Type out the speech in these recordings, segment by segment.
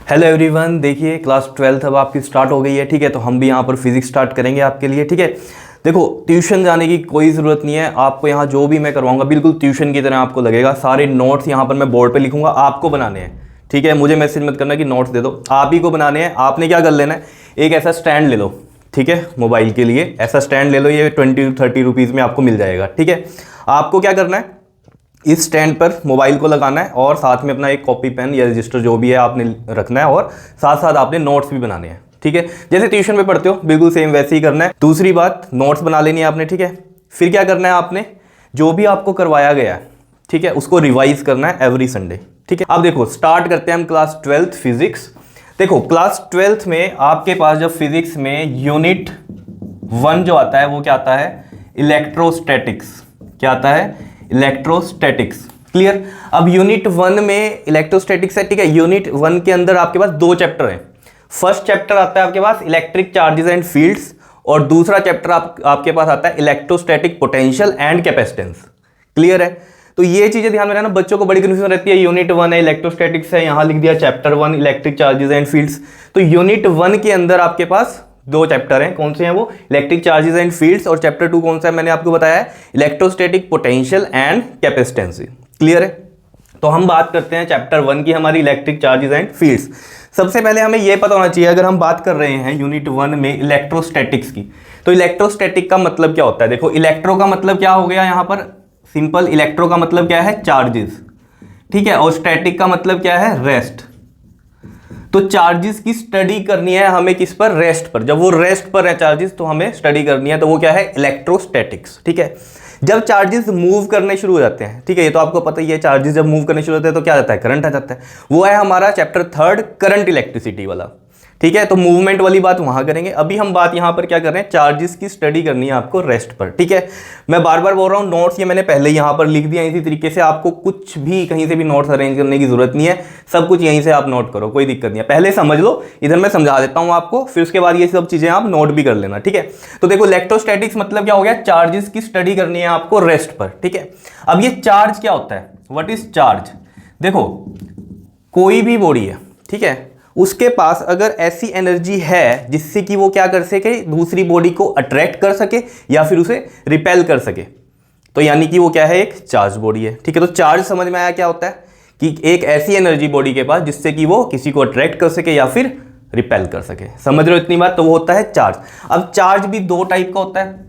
Hello everyone, देखिए class 12 अब आपकी स्टार्ट हो गई है। ठीक है, तो हम भी यहाँ पर फिजिक्स स्टार्ट करेंगे आपके लिए। ठीक है, देखो ट्यूशन जाने की कोई ज़रूरत नहीं है आपको। यहाँ जो भी मैं करवाऊंगा बिल्कुल ट्यूशन की तरह आपको लगेगा। सारे नोट्स यहाँ पर मैं बोर्ड पे लिखूंगा, आपको बनाने हैं। ठीक है, मुझे मैसेज मत करना कि नोट्स दे दो, आप ही को बनाने हैं। आपने क्या कर लेना है, एक ऐसा स्टैंड ले लो। ठीक है, मोबाइल के लिए ऐसा स्टैंड ले लो, ये 20-30 रुपीज़ में आपको मिल जाएगा। ठीक है, आपको क्या करना है, इस स्टैंड पर मोबाइल को लगाना है और साथ में अपना एक कॉपी पेन या रजिस्टर जो भी है आपने रखना है, और साथ साथ आपने नोट्स भी बनाने हैं। ठीक है, जैसे ट्यूशन में पढ़ते हो बिल्कुल सेम वैसे ही करना है। दूसरी बात, नोट्स बना लेनी है आपने। ठीक है, फिर क्या करना है, आपने जो भी आपको करवाया गया है, ठीक है, उसको रिवाइज करना है एवरी संडे। ठीक है, अब देखो स्टार्ट करते हैं हम क्लास 12 फिजिक्स। देखो क्लास 12 में आपके पास जब फिजिक्स में यूनिट 1 जो आता है वो क्या आता है, इलेक्ट्रोस्टैटिक्स। क्या आता है, इलेक्ट्रोस्टैटिक्स। क्लियर। अब यूनिट 1 में इलेक्ट्रोस्टैटिक्स है। ठीक है, यूनिट 1 के अंदर आपके पास 2 चैप्टर हैं। फर्स्ट चैप्टर आता है आपके पास इलेक्ट्रिक चार्जेस एंड फील्ड्स, और दूसरा चैप्टर आपके पास आता है electrostatic potential and capacitance. Clear है, तो ये चीजें ध्यान में रखना, बच्चों को बड़ी कंफ्यूजन रहती है। यूनिट 1 है इलेक्ट्रोस्टैटिक्स है, यहां लिख दिया chapter 1 electric charges and fields. तो यूनिट 1 के अंदर आपके पास 2 चैप्टर हैं। कौन से हैं वो, इलेक्ट्रिक चार्जेस एंड फील्ड्स, और चैप्टर 2 कौन सा है, मैंने आपको बताया है electrostatic potential and capacitance. Clear है, तो हम बात करते हैं चैप्टर 1 की, हमारी इलेक्ट्रिक चार्जेस एंड फील्ड्स। सबसे पहले हमें यह पता होना चाहिए, अगर हम बात कर रहे हैं यूनिट 1 में इलेक्ट्रोस्टैटिक्स की, तो इलेक्ट्रोस्टैटिक का मतलब क्या होता है। देखो इलेक्ट्रो का मतलब क्या हो गया, यहां पर सिंपल इलेक्ट्रो का मतलब क्या है, चार्जेस। ठीक है, और स्टैटिक का मतलब क्या है, रेस्ट। तो चार्जेस की स्टडी करनी है हमें किस पर, रेस्ट पर। जब वो रेस्ट पर है चार्जेस तो हमें स्टडी करनी है, तो वो क्या है, इलेक्ट्रोस्टैटिक्स। ठीक है, जब चार्जेस मूव करने शुरू हो जाते हैं, ठीक है, ये तो आपको पता ही है, चार्जेस जब मूव करने शुरू होते हैं तो क्या आता है, करंट आ जाता है। वो है हमारा चैप्टर 3 करंट इलेक्ट्रिसिटी वाला। ठीक है, तो मूवमेंट वाली बात वहां करेंगे। अभी हम बात यहां पर क्या कर रहे हैं, चार्जेस की स्टडी करनी है आपको रेस्ट पर। ठीक है, मैं बार बार बोल रहा हूं, नोट्स ये मैंने पहले यहां पर लिख दिया। इसी तरीके से आपको कुछ भी कहीं से भी नोट्स अरेंज करने की जरूरत नहीं है, सब कुछ यहीं से आप नोट करो, कोई दिक्कत नहीं है। पहले समझ लो, इधर मैं समझा देता हूं आपको, फिर उसके बाद ये सब चीजें आप नोट भी कर लेना। ठीक है, तो देखो इलेक्ट्रोस्टैटिक्स मतलब क्या हो गया, चार्जेस की स्टडी करनी है आपको रेस्ट पर। ठीक है, अब ये चार्ज क्या होता है, व्हाट इज चार्ज। देखो कोई भी बॉडी है, ठीक है, उसके पास अगर ऐसी एनर्जी है जिससे कि वो क्या कर सके, दूसरी बॉडी को अट्रैक्ट कर सके या फिर उसे रिपेल कर सके, तो यानी कि वो क्या है, एक चार्ज बॉडी है। ठीक है, तो चार्ज समझ में आया क्या होता है, कि एक ऐसी एनर्जी बॉडी के पास जिससे कि वो किसी को अट्रैक्ट कर सके या फिर रिपेल कर सके। समझ रहे हो इतनी बात, तो वो होता है चार्ज। अब चार्ज भी 2 टाइप का होता है,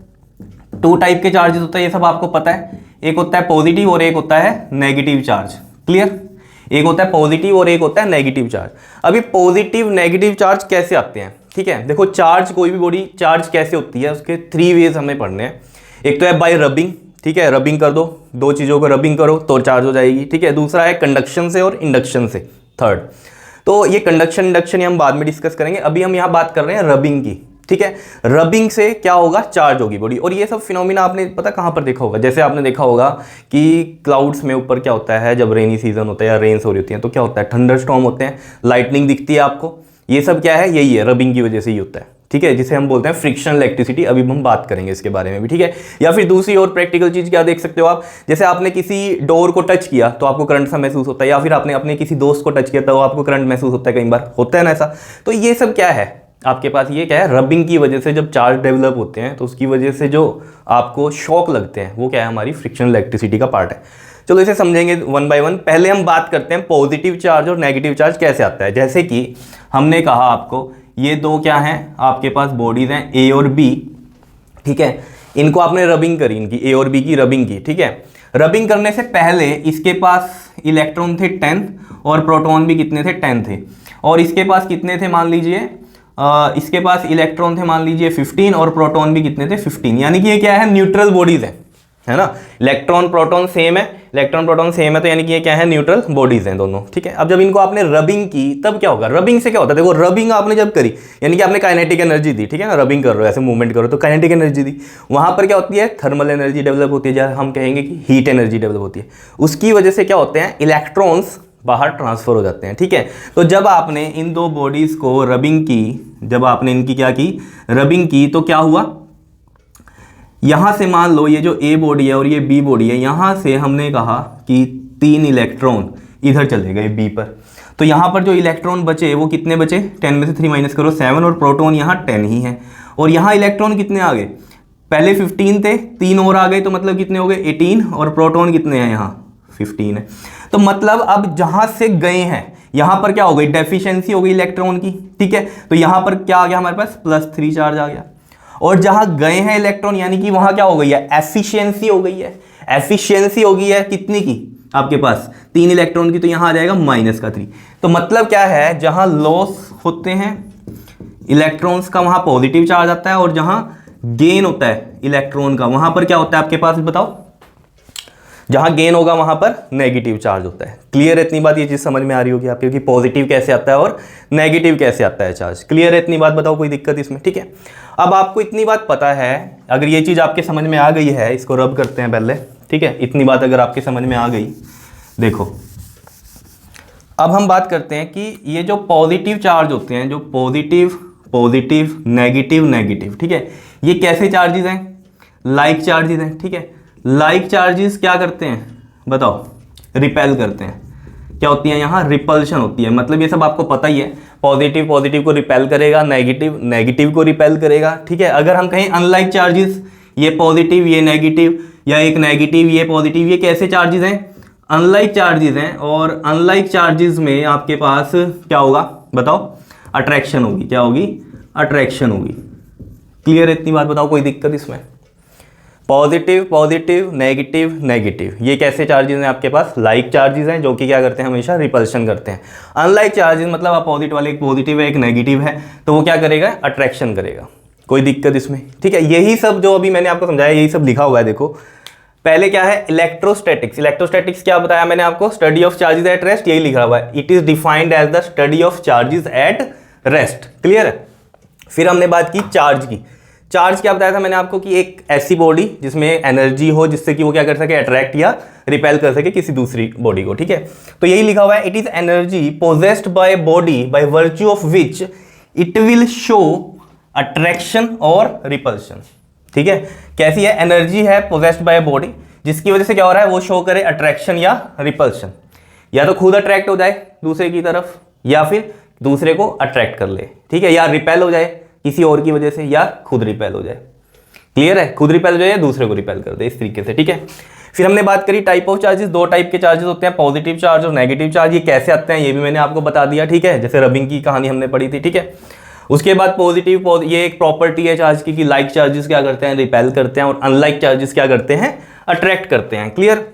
2 टाइप के चार्जेस होता है, ये सब आपको पता है। एक होता है पॉजिटिव और एक होता है नेगेटिव चार्ज। क्लियर, एक होता है पॉजिटिव और एक होता है नेगेटिव चार्ज। अभी पॉजिटिव नेगेटिव चार्ज कैसे आते हैं, ठीक है, देखो चार्ज, कोई भी बॉडी चार्ज कैसे होती है, उसके 3 वेज हमें पढ़ने हैं। एक तो है बाय रबिंग, ठीक है, रबिंग कर दो, 2 चीज़ों को रबिंग करो तो चार्ज हो जाएगी। ठीक है, दूसरा है कंडक्शन से और इंडक्शन से, थर्ड। तो ये कंडक्शन इंडक्शन हम बाद में डिस्कस करेंगे, अभी हम यहाँ बात कर रहे हैं रबिंग की। ठीक है, रबिंग से क्या होगा, चार्ज होगी बॉडी। और ये सब फिनोमिना आपने पता कहाँ पर देखा होगा, जैसे आपने देखा होगा कि क्लाउड्स में ऊपर क्या होता है, जब रेनी सीजन होता है या रेन्स हो रही होती है तो क्या होता है, थंडर स्टॉर्म होते हैं, लाइटनिंग दिखती है आपको। ये सब क्या है, यही है, रबिंग की वजह से ही होता है। ठीक है, जिसे हम बोलते हैं फ्रिक्शनल इलेक्ट्रिसिटी। अभी हम बात करेंगे इसके बारे में भी। ठीक है, या फिर दूसरी और प्रैक्टिकल चीज क्या देख सकते हो आप, जैसे आपने किसी डोर को टच किया तो आपको करंट सा महसूस होता है, या फिर आपने अपने किसी दोस्त को टच किया तो आपको करंट महसूस होता है, कई बार होता है ना ऐसा। तो ये सब क्या है आपके पास, ये क्या है, रबिंग की वजह से जब चार्ज डेवलप होते हैं तो उसकी वजह से जो आपको शॉक लगते हैं वो क्या है, हमारी फ्रिक्शनल इलेक्ट्रिसिटी का पार्ट है। चलो इसे समझेंगे 1 बाय 1। पहले हम बात करते हैं पॉजिटिव चार्ज और नेगेटिव चार्ज कैसे आता है। जैसे कि हमने कहा आपको, ये 2 क्या हैं आपके पास, बॉडीज हैं ए और बी। ठीक है, इनको आपने रबिंग करी, इनकी ए और बी की रबिंग की। ठीक है, रबिंग करने से पहले इसके पास इलेक्ट्रॉन थे 10 और प्रोटॉन भी कितने थे, 10 थे। और इसके पास कितने थे, मान लीजिए इसके पास इलेक्ट्रॉन थे मान लीजिए 15 और प्रोटॉन भी कितने थे, 15। यानी कि ये क्या है, न्यूट्रल बॉडीज है ना। इलेक्ट्रॉन प्रोटॉन सेम है, इलेक्ट्रॉन प्रोटॉन सेम है, तो यानी कि ये क्या है, न्यूट्रल बॉडीज हैं दोनों। ठीक है, अब जब इनको आपने रबिंग की तब क्या होगा, रबिंग से क्या होता है, देखो रबिंग आपने जब करी यानी कि आपने काइनेटिक एनर्जी दी। ठीक है ना, रबिंग कर रहे हो, ऐसे मूवमेंट करो तो काइनेटिक एनर्जी दी। वहां पर क्या होती है, थर्मल एनर्जी डेवलप होती है, जहाँ हम कहेंगे कि हीट एनर्जी डेवलप होती है। उसकी वजह से क्या होते हैं, इलेक्ट्रॉन्स बाहर ट्रांसफर हो जाते हैं। ठीक है, तो जब आपने इन 2 बॉडीज को रबिंग की, जब आपने इनकी क्या की, रबिंग की, तो क्या हुआ, यहां से मान लो ये जो ए बॉडी है और ये बी बॉडी है, यहां से हमने कहा कि 3 इलेक्ट्रॉन इधर चले गए बी पर। तो यहाँ पर जो इलेक्ट्रॉन बचे वो कितने बचे, 10 में से 3 माइनस करो 7, और प्रोटॉन यहाँ 10 ही है। और यहाँ इलेक्ट्रॉन कितने आ गए, पहले 15 थे, 3 और आ गए, तो मतलब कितने हो गए 18, और प्रोटॉन कितने हैं यहाँ 15 है। तो मतलब अब जहाँ से गए हैं यहाँ पर क्या हो गई, डेफिशिएंसी हो गई इलेक्ट्रॉन की, ठीक है। तो यहाँ पर क्या आ गया हमारे पास, +3 चार्ज आ गया। और जहाँ गए हैं इलेक्ट्रॉन यानी कि वहाँ क्या हो गई है, एफिशिएंसी हो गई है। एफिशिएंसी हो गई है कितनी की, आपके पास 3 इलेक्ट्रॉन की, तो यहाँ आ जाएगा -3। तो मतलब क्या है, जहाँ लॉस होते हैं इलेक्ट्रॉन्स का वहाँ पॉजिटिव चार्ज आता है, और जहाँ गेन होता है इलेक्ट्रॉन का वहाँ पर क्या होता है आपके पास, बताओ, जहाँ गेन होगा वहाँ पर नेगेटिव चार्ज होता है। क्लियर है इतनी बात, ये चीज़ समझ में आ रही होगी आपकी कि पॉजिटिव कैसे आता है और नेगेटिव कैसे आता है चार्ज। क्लियर है इतनी बात, बताओ कोई दिक्कत इसमें, ठीक है। अब आपको इतनी बात पता है, अगर ये चीज़ आपके समझ में आ गई है, इसको रब करते हैं पहले, ठीक है। इतनी बात अगर आपके समझ में आ गई, देखो अब हम बात करते हैं कि ये जो पॉजिटिव चार्ज होते हैं, जो पॉजिटिव पॉजिटिव नेगेटिव नेगेटिव, ठीक है, ये कैसे चार्जेस हैं, लाइक चार्जेस हैं, ठीक है। लाइक चार्जेस क्या करते हैं बताओ, रिपेल करते हैं। क्या होती है यहाँ, रिपल्शन होती है। मतलब ये सब आपको पता ही है, पॉजिटिव पॉजिटिव को रिपेल करेगा, नेगेटिव नेगेटिव को रिपेल करेगा, ठीक है। अगर हम कहें अनलाइक चार्जेस, ये पॉजिटिव ये नेगेटिव, या एक नेगेटिव ये पॉजिटिव, ये कैसे चार्जेस हैं, अनलाइक चार्जेस हैं। और अनलाइक चार्जेस में आपके पास क्या होगा बताओ, अट्रैक्शन होगी। क्या होगी, अट्रैक्शन होगी। क्लियर है इतनी बात, बताओ कोई दिक्कत इसमें। पॉजिटिव पॉजिटिव नेगेटिव नेगेटिव, ये कैसे चार्जेस हैं आपके पास, लाइक चार्जेस हैं, जो कि क्या करते हैं, हमेशा रिपल्शन करते हैं। अनलाइक चार्जेस मतलब अपोजिट वाले, एक पॉजिटिव है एक नेगेटिव है, तो वो क्या करेगा, अट्रैक्शन करेगा। कोई दिक्कत इसमें, ठीक है। यही सब जो अभी मैंने आपको समझाया, यही सब लिखा हुआ है। देखो पहले क्या है, इलेक्ट्रोस्टैटिक्स। इलेक्ट्रोस्टैटिक्स क्या बताया मैंने आपको, study of charges at rest, यही लिखा हुआ है। It is defined as the study of charges at rest. Clear है। फिर हमने बात की चार्ज की। चार्ज क्या बताया था मैंने आपको कि एक ऐसी बॉडी जिसमें एनर्जी हो, जिससे कि वो क्या कर सके, अट्रैक्ट या रिपेल कर सके किसी दूसरी बॉडी को, ठीक है। तो यही लिखा हुआ है, it is energy possessed by body by virtue of which it will show attraction और रिपल्शन, ठीक है। कैसी है, एनर्जी है पोजेस्ड बाय बॉडी, जिसकी वजह से क्या हो रहा है, वो शो करे अट्रैक्शन या रिपल्शन। या तो खुद अट्रैक्ट हो जाए दूसरे की तरफ, या फिर दूसरे को अट्रैक्ट कर ले, ठीक है, या रिपेल हो जाए किसी और की वजह से, या खुद रिपेल हो जाए। क्लियर है, खुद रिपेल हो जाए या दूसरे को रिपेल कर दे, इस तरीके से, ठीक है। फिर हमने बात curry type of charges. 2 type के चार्जेस होते हैं, पॉजिटिव चार्ज और नेगेटिव चार्ज। ये कैसे आते हैं ये भी मैंने आपको बता दिया, ठीक है, जैसे रबिंग की कहानी हमने पढ़ी थी, ठीक है। उसके बाद पॉजिटिव, ये एक प्रॉपर्टी है चार्ज की कि लाइक चार्जेस क्या करते हैं, रिपेल करते हैं, और अनलाइक चार्जेस क्या करते हैं, अट्रैक्ट करते हैं। क्लियर।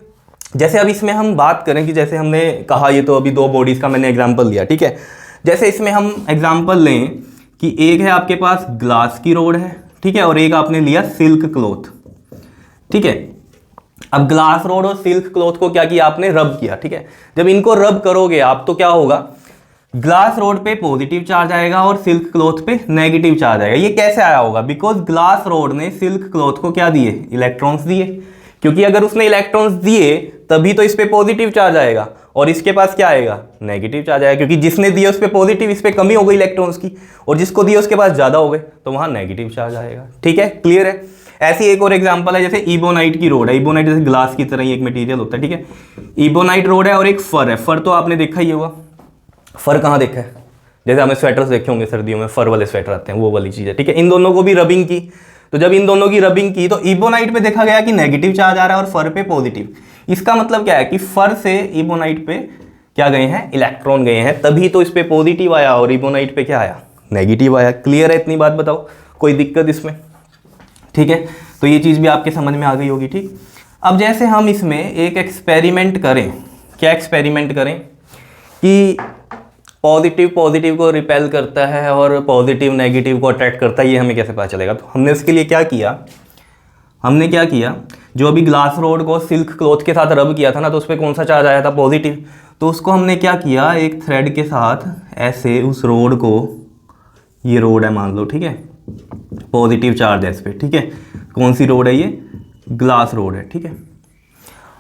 जैसे अब इसमें हम बात करें कि जैसे हमने कहा, ये तो अभी 2 बॉडीज का मैंने एग्जाम्पल दिया, ठीक है। जैसे इसमें हम एग्जाम्पल लें कि एक है आपके पास ग्लास की रोड है, ठीक है, और एक आपने लिया सिल्क क्लॉथ, ठीक है। अब ग्लास रोड और सिल्क क्लॉथ को क्या किया आपने, रब किया, ठीक है। जब इनको रब करोगे आप तो क्या होगा, ग्लास रोड पे पॉजिटिव चार्ज आएगा और सिल्क क्लॉथ पे नेगेटिव चार्ज आएगा। ये कैसे आया होगा, बिकॉज ग्लास रोड ने सिल्क क्लॉथ को क्या दिए, इलेक्ट्रॉन्स दिए, क्योंकि अगर उसने इलेक्ट्रॉन्स दिए तभी तो इस पे पॉजिटिव चार्ज आएगा, और इसके पास क्या आएगा, नेगेटिव चार्ज आएगा, क्योंकि जिसने दिए उस पे पॉजिटिव, इस पे कमी हो गई इलेक्ट्रॉन्स की, और जिसको दिए उसके पास ज्यादा हो गए, तो वहां नेगेटिव चार्ज आएगा, ठीक है। क्लियर है। ऐसी एक और एग्जांपल है, जैसे इबोनाइट की रोड है। इबोनाइट जैसे ग्लास की तरह ही एक मटेरियल होता है, ठीक है। इबोनाइट रोड है और एक फर है। फर तो आपने देखा ही होगा, फर कहाँ देखा है, जैसे हमें स्वेटर्स देखे होंगे सर्दियों में, फर वाले स्वेटर आते हैं, वो वाली चीज है, ठीक है। इन दोनों को भी रबिंग की, तो जब इन दोनों की रबिंग की तो इबोनाइट पे देखा गया कि नेगेटिव चार्ज आ रहा है और फर पे पॉजिटिव। इसका मतलब क्या है कि फर से इबोनाइट पे क्या गए हैं, इलेक्ट्रॉन गए हैं, तभी तो इस पे पॉजिटिव आया और इबोनाइट पे क्या आया, नेगेटिव आया। क्लियर है इतनी बात, बताओ कोई दिक्कत इसमें, ठीक है। तो ये चीज़ भी आपके समझ में आ गई होगी, ठीक। अब जैसे हम इसमें एक एक्सपेरिमेंट करें, क्या एक्सपेरिमेंट करें कि पॉजिटिव पॉजिटिव को रिपेल करता है और पॉजिटिव नेगेटिव को अट्रैक्ट करता है, ये हमें कैसे पता चलेगा। तो हमने उसके लिए क्या किया, हमने क्या किया, जो अभी ग्लास रोड को सिल्क क्लॉथ के साथ रब किया था ना, तो उस पर कौन सा चार्ज आया था, पॉजिटिव। तो उसको हमने क्या किया, एक थ्रेड के साथ ऐसे उस रोड को, ये रोड है मान लो, ठीक है, पॉजिटिव चार्ज है इस पर, ठीक है। कौन सी रोड है ये, ग्लास रोड है, ठीक है।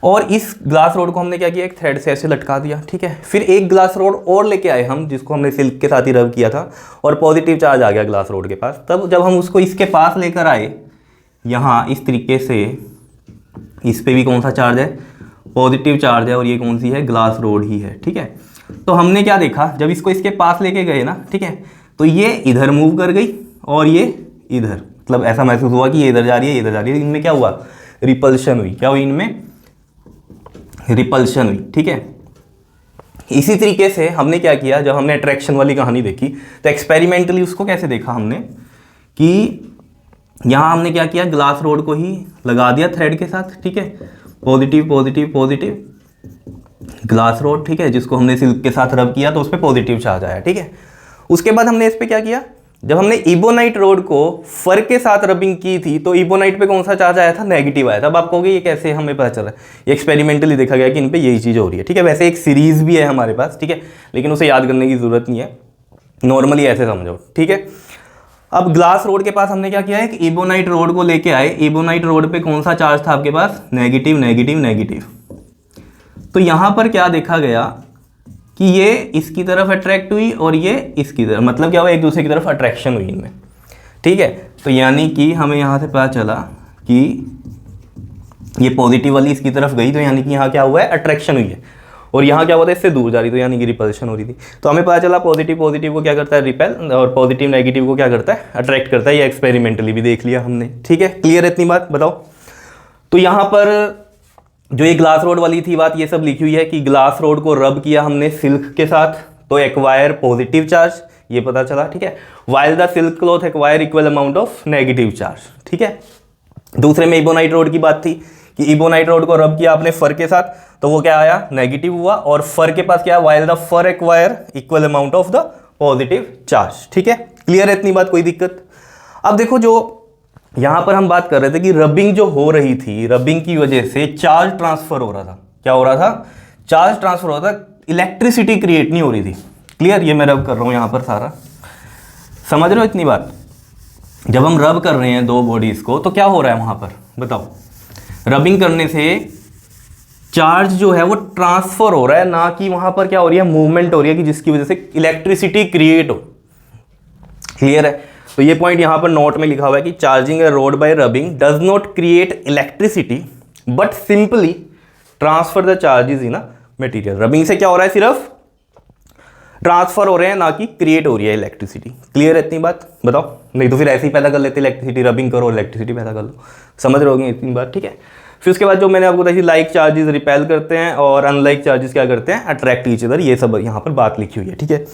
और इस ग्लास रोड को हमने क्या किया, एक थ्रेड से ऐसे लटका दिया, ठीक है। फिर एक ग्लास रोड और लेके आए हम, जिसको हमने सिल्क के साथ ही रब किया था, और पॉजिटिव चार्ज आ गया ग्लास रोड के पास। तब जब हम उसको इसके पास लेकर आए, यहाँ इस तरीके से, इस पे भी कौन सा चार्ज है, पॉजिटिव चार्ज है, और ये कौन सी है, ग्लास रोड ही है, ठीक है। तो हमने क्या देखा, जब इसको इसके पास लेके गए ना, ठीक है, तो ये इधर मूव कर गई और ये इधर, मतलब ऐसा महसूस हुआ कि ये इधर जा रही है, ये इधर जा रही है, इनमें क्या हुआ, रिपल्शन हुई। क्या हुई इनमें, रिपल्शन हुई, ठीक है। इसी तरीके से हमने क्या किया, जब हमने अट्रैक्शन वाली कहानी देखी तो एक्सपेरिमेंटली उसको कैसे देखा हमने कि यहाँ हमने क्या किया, ग्लास रोड को ही लगा दिया थ्रेड के साथ, ठीक है, positive positive positive glass rod, ठीक है, जिसको हमने सिल्क के साथ रब किया तो उस पर पॉजिटिव चार्ज आया, ठीक है। उसके बाद हमने इस पर क्या किया, जब हमने इबोनाइट रोड को फर के साथ रबिंग की थी तो इबोनाइट पे कौन सा चार्ज आया था, नेगेटिव आया था। अब आप कहोगे ये कैसे हमें पता चला, ये एक्सपेरिमेंटली देखा गया कि इन पे यही चीज़ हो रही है, ठीक है। वैसे एक सीरीज भी है हमारे पास, ठीक है, लेकिन उसे याद करने की जरूरत नहीं है, नॉर्मली ऐसे समझो, ठीक है। अब ग्लास रोड के पास हमने क्या किया है, कि इबोनाइट रोड को लेके आए, इबोनाइट रोड पे कौन सा चार्ज था आपके पास, नेगेटिव नेगेटिव नेगेटिव। तो यहाँ पर क्या देखा गया कि ये इसकी तरफ अट्रैक्ट हुई और ये इसकी तरफ, मतलब क्या हुआ, एक दूसरे की तरफ अट्रैक्शन हुई इनमें, ठीक है। तो यानी कि हमें यहाँ से पता चला कि ये पॉजिटिव वाली इसकी तरफ गई, तो यानी कि यहाँ क्या हुआ है, अट्रैक्शन हुई है, और यहाँ क्या हुआ था, इससे दूर जा रही, तो यानी कि रिपल्शन हो रही थी। तो हमें पता चला पॉजिटिव पॉजिटिव को क्या करता है, रिपेल, और पॉजिटिव नेगेटिव को क्या करता है, अट्रैक्ट करता है। ये एक्सपेरिमेंटली भी देख लिया हमने, ठीक है। क्लियर है इतनी बात, बताओ। तो यहाँ पर जो ये ग्लास रोड वाली थी बात, ये सब लिखी हुई है कि ग्लास रोड को रब किया हमने सिल्क के साथ तो एक्वायर पॉजिटिव चार्ज, ये पता चला, ठीक है। While the silk cloth acquire equal amount of negative charge, ठीक है। दूसरे में इबोनाइट रोड की बात थी कि इबोनाइट रोड को रब किया आपने फर के साथ तो वो क्या आया, नेगेटिव हुआ, और फर के पास क्या, while the fur acquire equal amount of the positive charge, ठीक है। क्लियर है इतनी बात, कोई दिक्कत। अब देखो, जो यहां पर हम बात कर रहे थे कि रबिंग जो हो रही थी, रबिंग की वजह से चार्ज ट्रांसफर हो रहा था। क्या हो रहा था, चार्ज ट्रांसफर हो रहा था, इलेक्ट्रिसिटी क्रिएट नहीं हो रही थी। क्लियर, ये मैं रब कर रहा हूं यहां पर सारा, समझ रहे हो इतनी बात। जब हम रब कर रहे हैं दो बॉडीज को तो क्या हो रहा है वहां पर, बताओ। रबिंग करने से चार्ज जो है वो ट्रांसफर हो रहा है, ना कि वहां पर क्या हो रही है, मूवमेंट हो रही है, कि जिसकी वजह से इलेक्ट्रिसिटी क्रिएट हो। क्लियर है। तो ये पॉइंट यहां पर नोट में लिखा हुआ है कि charging A road by rubbing does not create electricity but simply transfer the charges in a material. Rubbing से क्या हो रहा है, सिर्फ ट्रांसफर हो रहे हैं, ना कि क्रिएट हो रही है इलेक्ट्रिसिटी। क्लियर है इतनी बात, बताओ। नहीं तो फिर ऐसे ही पैदा कर लेते इलेक्ट्रिसिटी, रबिंग करो इलेक्ट्रिसिटी पैदा कर लो, समझ रहे होगे इतनी बात, ठीक है। फिर उसके बाद जो मैंने आपको बताई, लाइक चार्जेस रिपेल करते हैं और अनलाइक चार्जेस क्या करते हैं, अट्रैक्ट ईच अदर। ये सब यहाँ पर बात लिखी हुई है, ठीक है।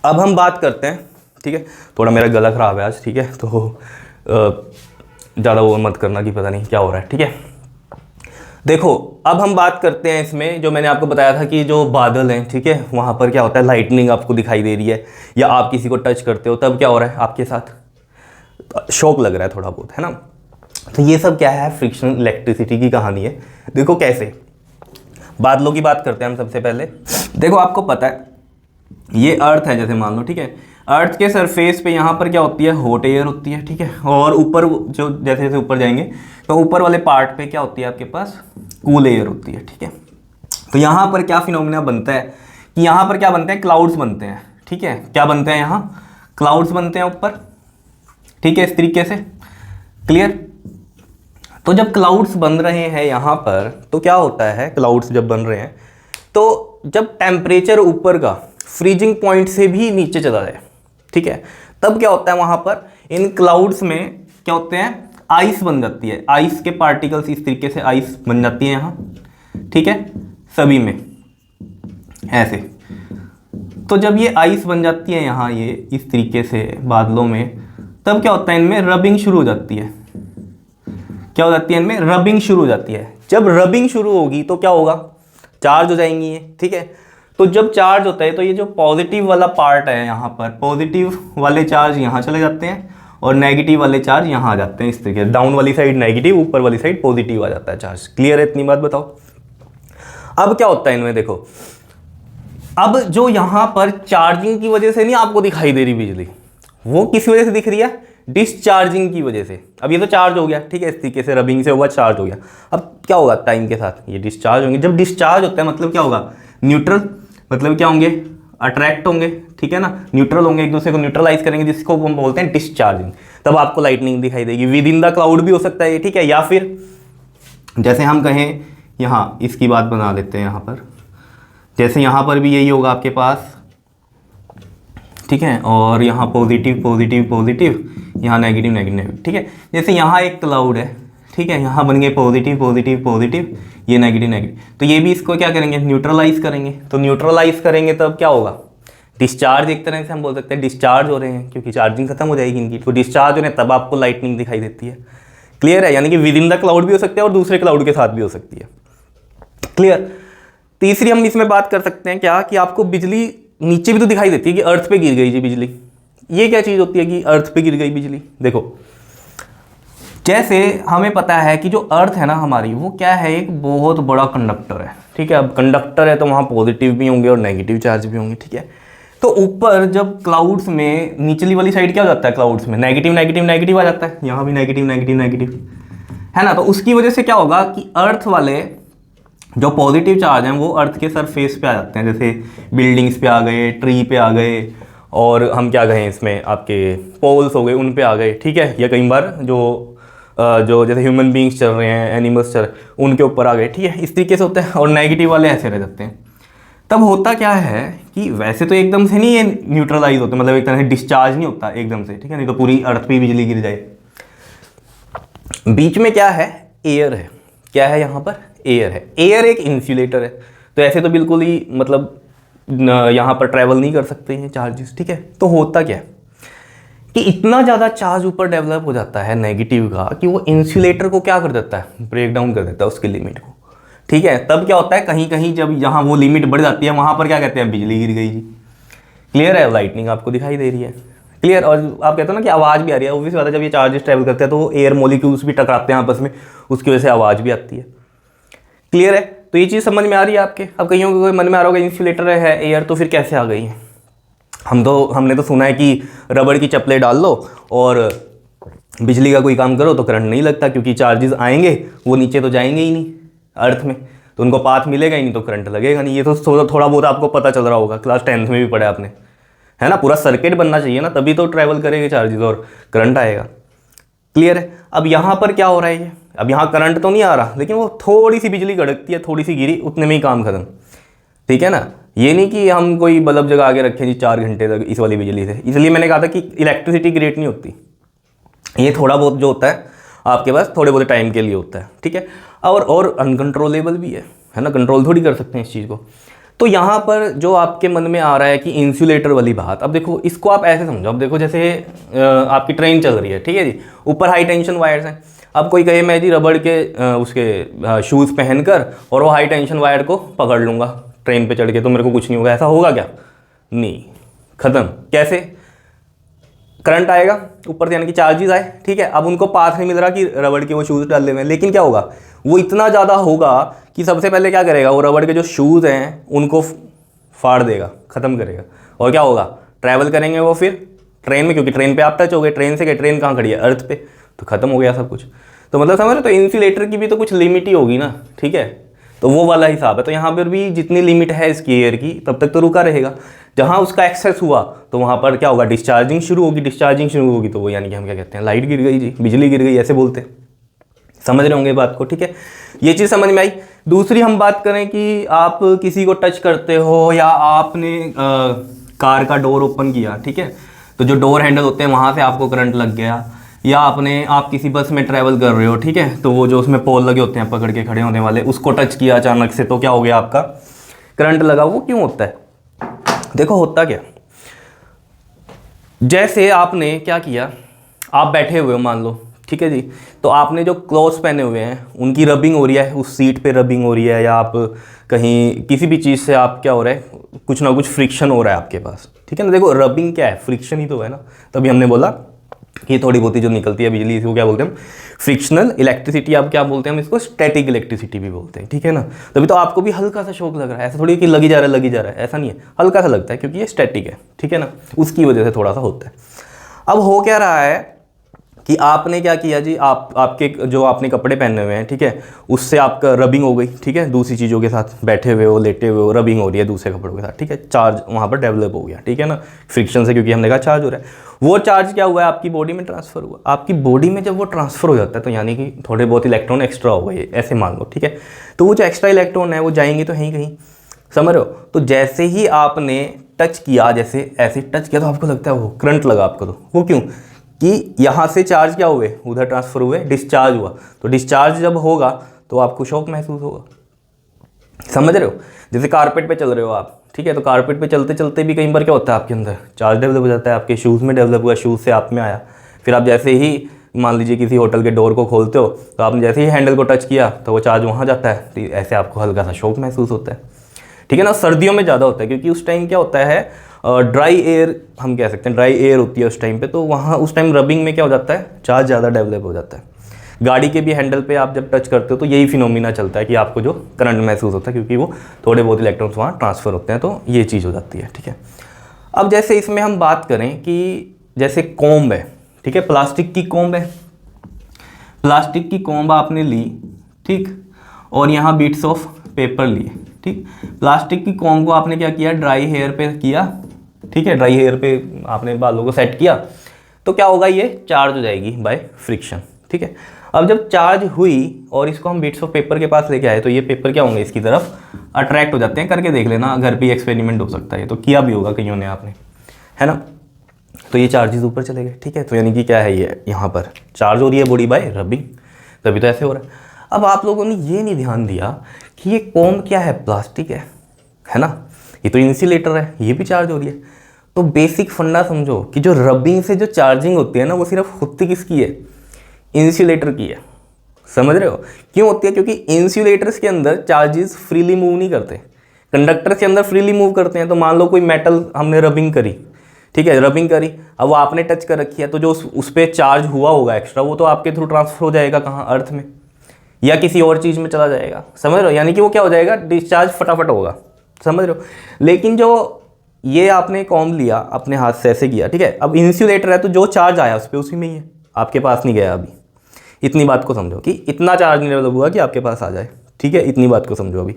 अब हम बात करते हैं, ठीक है, थोड़ा मेरा गला खराब है आज, ठीक है, तो ज़्यादा वो मत करना कि पता नहीं क्या हो रहा है, ठीक है। देखो, अब हम बात करते हैं इसमें, जो मैंने आपको बताया था कि जो बादल हैं, ठीक है, वहाँ पर क्या होता है, लाइटनिंग आपको दिखाई दे रही है, या आप किसी को टच करते हो तब क्या हो रहा है आपके साथ, शॉक लग रहा है थोड़ा बहुत, है ना। तो ये सब क्या है, फ्रिक्शनल इलेक्ट्रिसिटी की कहानी है। देखो कैसे, बादलों की बात करते हैं हम सबसे पहले। देखो, आपको पता है ये अर्थ है, जैसे मान लो, ठीक है, अर्थ के सरफेस पे यहाँ पर क्या होती है, हॉट एयर होती है, ठीक है, और ऊपर जो जैसे जैसे ऊपर जाएंगे तो ऊपर वाले पार्ट पे क्या होती है आपके पास, कूल एयर होती है, ठीक है। तो यहाँ पर क्या फिनोमिना बनता है कि यहाँ पर क्या बनते हैं, क्लाउड्स बनते हैं, ठीक है। क्या बनते हैं, यहाँ क्लाउड्स बनते हैं ऊपर, ठीक है, इस तरीके से। क्लियर। तो जब क्लाउड्स बन रहे हैं यहाँ पर तो क्या होता है, क्लाउड्स जब बन रहे हैं तो जब टेम्परेचर ऊपर का फ्रीजिंग पॉइंट से भी नीचे चला जाए, ठीक है, तब क्या होता है, वहाँ पर इन क्लाउड्स में क्या होते हैं, आइस बन जाती है, आइस के पार्टिकल्स, इस तरीके से आइस बन जाती है यहाँ, ठीक है, सभी में ऐसे। तो जब ये आइस बन जाती है यहाँ, ये इस तरीके से बादलों में, तब क्या होता है, इनमें रबिंग शुरू हो जाती है। क्या हो जाती है, इनमें रबिंग शुरू हो जाती है। जब रबिंग शुरू होगी तो क्या होगा, चार्ज हो जाएंगी ये, ठीक है। तो जब चार्ज होता है तो ये जो पॉजिटिव वाला पार्ट है यहाँ पर, पॉजिटिव वाले चार्ज यहाँ चले जाते हैं और नेगेटिव वाले चार्ज यहाँ आ जाते हैं, इस तरीके से। डाउन वाली साइड नेगेटिव, ऊपर वाली साइड पॉजिटिव आ जाता है चार्ज। क्लियर है इतनी बात, बताओ। अब क्या होता है इनमें, देखो, अब जो यहाँ पर चार्जिंग की वजह से नहीं आपको दिखाई दे रही बिजली, वो किस वजह से दिख रही है, डिस्चार्जिंग की वजह से। अब ये तो चार्ज हो गया, ठीक है, इस तरीके से रबिंग से हुआ, चार्ज हो गया। अब क्या होगा, टाइम के साथ ये डिस्चार्ज होंगे। जब डिस्चार्ज होता है मतलब क्या होगा, न्यूट्रल, मतलब क्या होंगे, अट्रैक्ट होंगे, ठीक है ना, न्यूट्रल होंगे, एक दूसरे को न्यूट्रलाइज करेंगे, जिसको हम बोलते हैं डिस्चार्जिंग। तब आपको लाइटनिंग दिखाई देगी। विद इन द क्लाउड भी हो सकता है ये, ठीक है, या फिर जैसे हम कहें यहाँ इसकी बात बना लेते हैं यहाँ पर, जैसे यहाँ पर भी यही होगा आपके पास, ठीक है, और यहाँ पॉजिटिव पॉजिटिव पॉजिटिव, यहाँ नेगेटिव नेगेटिव, ठीक है। जैसे यहाँ एक क्लाउड है, ठीक है, यहाँ बन गए पॉजिटिव पॉजिटिव पॉजिटिव, ये नेगेटिव नेगेटिव, तो ये भी इसको क्या करेंगे, न्यूट्रलाइज करेंगे। तो न्यूट्रलाइज करेंगे तब क्या होगा, डिस्चार्ज, एक तरह से हम बोल सकते हैं डिस्चार्ज हो रहे हैं, क्योंकि चार्जिंग खत्म हो जाएगी इनकी, तो डिस्चार्ज हो रहे हैं तब आपको लाइटनिंग दिखाई देती है। क्लियर है, यानी कि विद इन द क्लाउड भी हो सकते हैं और दूसरे क्लाउड के साथ भी हो सकती है। क्लियर। तीसरी हम इसमें बात कर सकते हैं क्या, कि आपको बिजली नीचे भी तो दिखाई देती है कि अर्थ पे गिर गई जी बिजली। ये क्या चीज़ होती है कि अर्थ पे गिर गई बिजली। देखो, जैसे हमें पता है कि जो अर्थ है ना हमारी, वो क्या है, एक बहुत बड़ा कंडक्टर है, ठीक है। अब कंडक्टर है तो वहाँ पॉजिटिव भी होंगे और नेगेटिव चार्ज भी होंगे, ठीक है। तो ऊपर जब क्लाउड्स में निचली वाली साइड क्या हो जाता है, क्लाउड्स में नेगेटिव नेगेटिव नेगेटिव आ जाता है, यहाँ भी नेगेटिव नेगेटिव नेगेटिव, है ना। तो उसकी वजह से क्या होगा कि अर्थ वाले जो पॉजिटिव चार्ज हैं वो अर्थ के सरफेस पे आ जाते हैं, जैसे बिल्डिंग्स पे आ गए, ट्री पे आ गए, और हम क्या कहें इसमें, आपके पोल्स हो गए, उन पे आ गए, ठीक है। या कई बार जो जैसे ह्यूमन बींग्स चल रहे हैं, एनिमल्स चल रहे हैं, उनके ऊपर आ गए, ठीक है। इस तरीके से होता है। और नेगेटिव वाले ऐसे रह जाते हैं। तब होता क्या है कि वैसे तो एकदम से नहीं ये न्यूट्रलाइज होते, मतलब एक तरह से डिस्चार्ज नहीं होता एकदम से, ठीक है, नहीं तो पूरी अर्थ पे बिजली गिर जाए। बीच में क्या है, एयर है। क्या है यहाँ पर, एयर है। एयर एक इंसुलेटर है, तो ऐसे तो बिल्कुल ही मतलब यहाँ पर ट्रैवल नहीं कर सकते हैं चार्जेस, ठीक है। तो होता क्या है कि इतना ज़्यादा चार्ज ऊपर डेवलप हो जाता है नेगेटिव का, कि वो इंसुलेटर को क्या कर देता है, ब्रेक डाउन कर देता है उसकी लिमिट को, ठीक है। तब क्या होता है, कहीं कहीं जब यहाँ वो लिमिट बढ़ जाती है, वहाँ पर क्या कहते हैं, बिजली गिर गई जी। क्लियर है, लाइटनिंग आपको दिखाई दे रही है। क्लियर। और आप कहते हो ना कि आवाज़ भी आ रही है, ऑब्वियस बात है, जब ये चार्जेस ट्रैवल करते हैं तो एयर मॉलिक्यूल्स भी टकराते हैं आपस में, उसकी वजह से आवाज़ भी आती है। क्लियर है। तो ये चीज़ समझ में आ रही है आपके। अब कहीं कोई मन में आ रहा होगा इंसुलेटर है एयर, तो फिर कैसे आ गई है। हमने तो सुना है कि रबड़ की चप्पलें डाल लो और बिजली का कोई काम करो तो करंट नहीं लगता, क्योंकि चार्जेस आएंगे वो नीचे तो जाएंगे ही नहीं अर्थ में, तो उनको पाथ मिलेगा ही नहीं, तो करंट लगेगा नहीं। ये तो थोड़ा बहुत आपको पता चल रहा होगा, क्लास 10th में भी पढ़ा आपने, है ना। पूरा सर्किट बनना चाहिए ना, तभी तो ट्रैवल करेंगे चार्जेस और करंट आएगा। क्लियर है। अब यहाँ पर क्या हो रहा है, ये अब यहाँ करंट तो नहीं आ रहा, लेकिन वो थोड़ी सी बिजली कड़कती है, थोड़ी सी गिरी, उतने में ही काम खत्म, ठीक है ना। ये नहीं कि हम कोई बल्ब जगा के रखें जी 4 घंटे तक इस वाली बिजली से। इसलिए मैंने कहा था कि इलेक्ट्रिसिटी क्रिएट नहीं होती, ये थोड़ा बहुत जो होता है आपके पास थोड़े बहुत टाइम के लिए होता है, ठीक है। और अनकंट्रोलेबल भी है ना, कंट्रोल थोड़ी कर सकते हैं इस चीज़ को। तो यहाँ पर जो आपके मन में आ रहा है कि इंसुलेटर वाली बात, अब देखो इसको आप ऐसे समझो। अब देखो जैसे आपकी ट्रेन चल रही है, ठीक है जी, ऊपर हाई टेंशन वायर्स हैं। अब कोई कहे मैं जी रबड़ के उसके शूज़ पहनकर और वो हाई टेंशन वायर को पकड़ लूँगा ट्रेन पे चढ़ के, तो मेरे को कुछ नहीं होगा, ऐसा होगा क्या, नहीं, ख़त्म। कैसे, करंट आएगा ऊपर से, यानी कि चार्जेस आए, ठीक है। अब उनको पाथ नहीं मिल रहा कि रबड़ के वो शूज़ डाल ले में, लेकिन क्या होगा, वो इतना ज़्यादा होगा कि सबसे पहले क्या करेगा, वो रबड़ के जो शूज़ हैं उनको फाड़ देगा, ख़त्म करेगा। और क्या होगा, ट्रैवल करेंगे वो फिर ट्रेन में, क्योंकि ट्रेन पे आप टच हो गए, ट्रेन से गए, ट्रेन कहाँ खड़ी है, अर्थ पे, तो ख़त्म हो गया सब कुछ। तो मतलब समझ रहे, तो इंसुलेटर की भी तो कुछ लिमिट ही होगी ना, ठीक है। तो वो वाला हिसाब है। तो यहाँ पर भी जितनी लिमिट है इसकी एयर की, तब तक तो रुका रहेगा। जहाँ उसका एक्सेस हुआ तो वहाँ पर क्या होगा, डिस्चार्जिंग शुरू होगी। डिस्चार्जिंग शुरू होगी तो वो यानी कि हम क्या कहते हैं, लाइट गिर गई जी, बिजली गिर गई, ऐसे बोलते हैं। समझ रहे होंगे बात को, ठीक है। ये चीज़ समझ में आई। दूसरी हम बात करें कि आप किसी को टच करते हो, या आपने कार का डोर ओपन किया, ठीक है, तो जो डोर हैंडल होते हैं वहाँ से आपको करंट लग गया, या आप किसी बस में ट्रैवल कर रहे हो, ठीक है, तो वो जो उसमें पोल लगे होते हैं पकड़ के खड़े होने वाले, उसको टच किया अचानक से, तो क्या हो गया, आपका करंट लगा। वो क्यों होता है, देखो होता क्या, जैसे आपने क्या किया, आप बैठे हुए हो मान लो, ठीक है जी, तो आपने जो क्लॉथ्स पहने हुए हैं उनकी रबिंग हो रही है, उस सीट पे रबिंग हो रही है, या आप कहीं किसी भी चीज़ से आप क्या हो रहा है, कुछ ना कुछ फ्रिक्शन हो रहा है आपके पास, ठीक है ना। देखो रबिंग क्या है, फ्रिक्शन ही तो है ना। तभी हमने बोला कि थोड़ी बहुत ही जो निकलती है बिजली, इसको क्या बोलते हैं हम, फ्रिक्शनल इलेक्ट्रिसिटी। आप क्या बोलते हैं, हम इसको स्टैटिक इलेक्ट्रिसिटी भी बोलते हैं, ठीक है ना। तभी तो आपको भी हल्का सा शॉक लग रहा है, ऐसा थोड़ी कि लगी जा रहा है, ऐसा नहीं है, हल्का सा लगता है, क्योंकि ये स्टैटिक है, ठीक है ना, उसकी वजह से थोड़ा सा होता है। अब हो क्या रहा है कि आपने क्या किया जी, आपके जो आपने कपड़े पहने हुए हैं, ठीक है, उससे आपका रबिंग हो गई, ठीक है, दूसरी चीज़ों के साथ बैठे हुए हो, लेटे हुए हो, रबिंग हो रही है दूसरे कपड़ों के साथ, ठीक है, चार्ज वहाँ पर डेवलप हो गया, ठीक है ना, फ्रिक्शन से, क्योंकि हमने कहा चार्ज हो रहा है। वो चार्ज क्या हुआ है, आपकी बॉडी में ट्रांसफ़र हुआ। आपकी बॉडी में जब वो ट्रांसफ़र हो जाता है तो यानी कि थोड़े बहुत इलेक्ट्रॉन एक्स्ट्रा हो गए, ऐसे मान लो, ठीक है। तो वो जो एक्स्ट्रा इलेक्ट्रॉन है वो जाएंगे तो है ही कहीं समझ रहे हो? तो जैसे ही आपने टच किया, जैसे ऐसे टच किया तो आपको लगता है वो करंट लगा आपको, तो वो क्यों कि यहाँ से चार्ज क्या हुए, उधर ट्रांसफर हुए, डिस्चार्ज हुआ। तो डिस्चार्ज जब होगा तो आपको शॉक महसूस होगा। समझ रहे हो? जैसे कारपेट पे चल रहे हो आप, ठीक है, तो कारपेट पे चलते चलते भी कई बार क्या होता है आपके अंदर चार्ज डेवलप हो जाता है, आपके शूज़ में डेवलप हुआ, शूज़ से आप में आया, फिर आप जैसे ही मान लीजिए किसी होटल के डोर को खोलते हो तो आपने जैसे ही हैंडल को टच किया तो वो चार्ज वहाँ जाता है, तो ऐसे आपको हल्का सा शॉक महसूस होता है। ठीक है ना? सर्दियों में ज़्यादा होता है क्योंकि उस टाइम क्या होता है, ड्राई एयर हम कह सकते हैं, ड्राई एयर होती है उस टाइम पे, तो वहाँ उस टाइम रबिंग में क्या हो जाता है, चार्ज ज़्यादा डेवलप हो जाता है। गाड़ी के भी हैंडल पे आप जब टच करते हो तो यही फिनोमिना चलता है कि आपको जो करंट महसूस होता है, क्योंकि वो थोड़े बहुत इलेक्ट्रॉन्स वहाँ ट्रांसफ़र होते हैं, तो ये चीज़ हो जाती है। ठीक है, अब जैसे इसमें हम बात करें कि जैसे कॉम्ब है, ठीक है, प्लास्टिक की कॉम्ब है, प्लास्टिक की कॉम्ब आपने ली, ठीक, और यहाँ बीट्स ऑफ पेपर लिए, ठीक। प्लास्टिक की कॉम्ब को आपने क्या किया, ड्राई हेयर पे किया, ठीक है, ड्राई हेयर पे आपने बालों को सेट किया, तो क्या होगा, ये चार्ज हो जाएगी बाय फ्रिक्शन। ठीक है, अब जब चार्ज हुई और इसको हम बीट्स ऑफ पेपर के पास लेके आए तो ये पेपर क्या होंगे, इसकी तरफ अट्रैक्ट हो जाते हैं। करके देख लेना, घर पे एक्सपेरिमेंट हो सकता है, तो किया भी होगा कईयों ने आपने, है ना। तो ये चार्जेस ऊपर चले गए, ठीक है, तो यानी कि क्या है, ये यहाँ पर चार्ज हो रही है बॉडी बाय रबिंग, तभी तो ऐसे हो रहा है। अब आप लोगों ने ये नहीं ध्यान दिया कि ये कॉम्ब क्या है, प्लास्टिक है ना, ये तो इंसुलेटर है, ये भी चार्ज हो रही है। तो बेसिक फंडा समझो कि जो रबिंग से जो चार्जिंग होती है ना, वो सिर्फ होती किसकी है, इंसुलेटर की है। समझ रहे हो क्यों होती है? क्योंकि इंसुलेटर्स के अंदर चार्जेस फ्रीली मूव नहीं करते, कंडक्टर्स के अंदर फ्रीली मूव करते हैं। तो मान लो कोई मेटल हमने रबिंग करी, ठीक है, रबिंग करी, अब वो आपने टच कर रखी है, तो जो उस पर चार्ज हुआ होगा एक्स्ट्रा, वो तो आपके थ्रू ट्रांसफर हो जाएगा कहाँ, अर्थ में या किसी और चीज़ में चला जाएगा। समझ रहे हो? यानी कि वो क्या हो जाएगा, डिस्चार्ज फटाफट होगा। समझ रहे हो? लेकिन जो ये आपने कॉम्ब लिया, अपने हाथ से ऐसे किया, ठीक है, अब इंसुलेटर है तो जो चार्ज आया उस पर उसी में ही है, आपके पास नहीं गया अभी। इतनी बात को समझो कि इतना चार्ज नहीं डेवलप हुआ कि आपके पास आ जाए, ठीक है, इतनी बात को समझो अभी।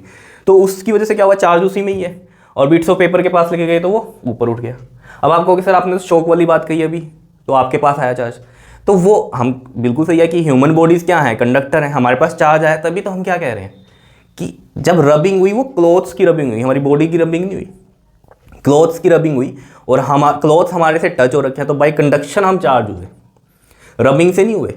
तो उसकी वजह से क्या हुआ, चार्ज उसी में ही है, और बीट्स ऑफ पेपर के पास लेके गए तो वो ऊपर उठ गया। अब आप कहोगे सर आपने शॉक वाली बात कही अभी, तो आपके पास आया चार्ज, तो वो हम बिल्कुल सही है कि ह्यूमन बॉडीज़ क्या है, कंडक्टर है, हमारे पास चार्ज आया, तभी तो हम क्या कह रहे हैं कि जब रबिंग हुई वो क्लॉथ्स की रबिंग हुई, हमारी बॉडी की रबिंग नहीं हुई, क्लॉथ्स की रबिंग हुई, और हम क्लॉथ्स हमारे से टच हो रखे हैं, तो बाई कंडक्शन हम चार्ज हुए, रबिंग से नहीं हुए,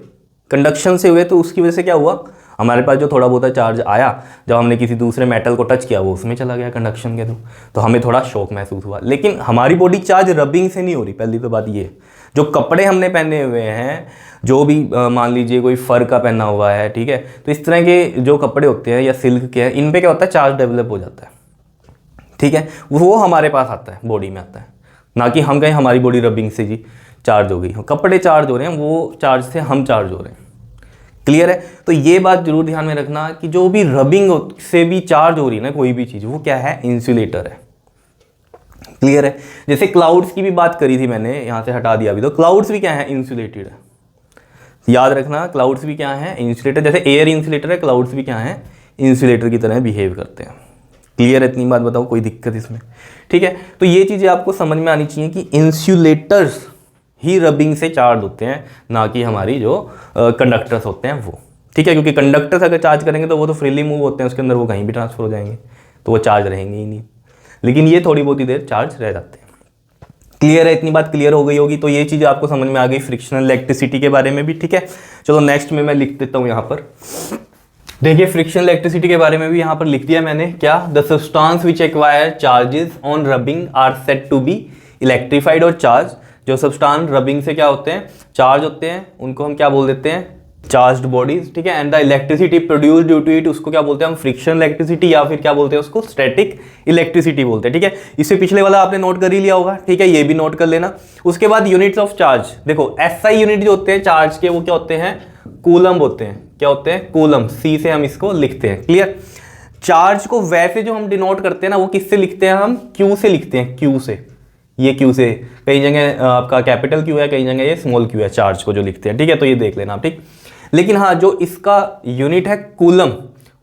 कंडक्शन से हुए। तो उसकी वजह से क्या हुआ, हमारे पास जो थोड़ा बहुत चार्ज आया, जब हमने किसी दूसरे मेटल को टच किया वो उसमें चला गया कंडक्शन के थ्रू, तो हमें थोड़ा शॉक महसूस हुआ। लेकिन हमारी बॉडी चार्ज रबिंग से नहीं हो रही, पहली तो बात ये। जो कपड़े हमने पहने हुए हैं, जो भी मान लीजिए कोई फर का पहना हुआ है, ठीक है, तो इस तरह के जो कपड़े होते हैं या सिल्क के हैं, इन पे क्या होता है, चार्ज डेवलप हो जाता है। ठीक है, वो हमारे पास आता है, बॉडी में आता है, ना कि हम कहें हमारी बॉडी रबिंग से जी चार्ज हो गई। कपड़े चार्ज हो रहे हैं, वो चार्ज से हम चार्ज हो रहे हैं। क्लियर है? तो ये बात जरूर ध्यान में रखना कि जो भी रबिंग से भी चार्ज हो रही है ना कोई भी चीज़, वो क्या है, इंसुलेटर है। क्लियर है? जैसे क्लाउड्स की भी बात करी थी मैंने, यहाँ से हटा दिया अभी, तो क्लाउड्स भी क्या है, इंसुलेटेड है। याद रखना, क्लाउड्स भी क्या है, इंसुलेटर। जैसे एयर इंसुलेटर है, क्लाउड्स भी क्या है, इंसुलेटर की तरह बिहेव करते हैं। क्लियर है? इतनी बात बताओ, कोई दिक्कत इसमें? ठीक है, तो ये चीज़ें आपको समझ में आनी चाहिए कि इंसुलेटर्स ही रबिंग से चार्ज होते हैं, ना कि हमारी जो कंडक्टर्स होते हैं वो। ठीक है, क्योंकि कंडक्टर्स अगर चार्ज करेंगे तो वो तो फ्रीली मूव होते हैं, उसके अंदर वो कहीं भी ट्रांसफर हो जाएंगे, तो वो चार्ज रहेंगे ही नहीं। लेकिन ये थोड़ी बहुत ही देर चार्ज रह जाते हैं। क्लियर है? इतनी बात क्लियर हो गई होगी। तो ये चीज़ आपको समझ में आ गई फ्रिक्शनल इलेक्ट्रिसिटी के बारे में भी। ठीक है, चलो नेक्स्ट में मैं लिख देता हूँ यहाँ पर। देखिए, फ्रिक्शनल इलेक्ट्रिसिटी के बारे में भी यहाँ पर लिख दिया मैंने। क्या? The substance which acquire charges on rubbing are said to be electrified और चार्ज। जो सब्सटेंस रबिंग से क्या होते हैं, चार्ज होते हैं, उनको हम क्या बोल देते हैं, चार्ज्ड बॉडीज। ठीक है, and the electricity produce due to it, उसको क्या बोलते हैं हम, फ्रिक्शनल इलेक्ट्रिसिटी, या फिर क्या बोलते हैं उसको, स्टैटिक इलेक्ट्रिसिटी बोलते हैं। ठीक है, इससे पिछले वाला आपने नोट कर ही लिया होगा। ठीक है, ये भी नोट कर लेना। उसके बाद यूनिट्स ऑफ चार्ज, देखो एसआई यूनिट जो होते हैं चार्ज के, वो क्या होते हैं, कूलम होते हैं। क्या होते हैं, कूलम। सी से हम इसको लिखते हैं। क्लियर? चार्ज को वैसे जो हम डिनोट करते हैं ना, वो किससे लिखते हैं हम, क्यू से लिखते हैं, क्यू से। ये क्यू से, कई जगह आपका कैपिटल क्यू है, कई जगह ये स्मॉल क्यू है, चार्ज को जो लिखते हैं। ठीक है, तो ये देख लेना आप। ठीक, लेकिन हाँ, जो इसका यूनिट है कूलम,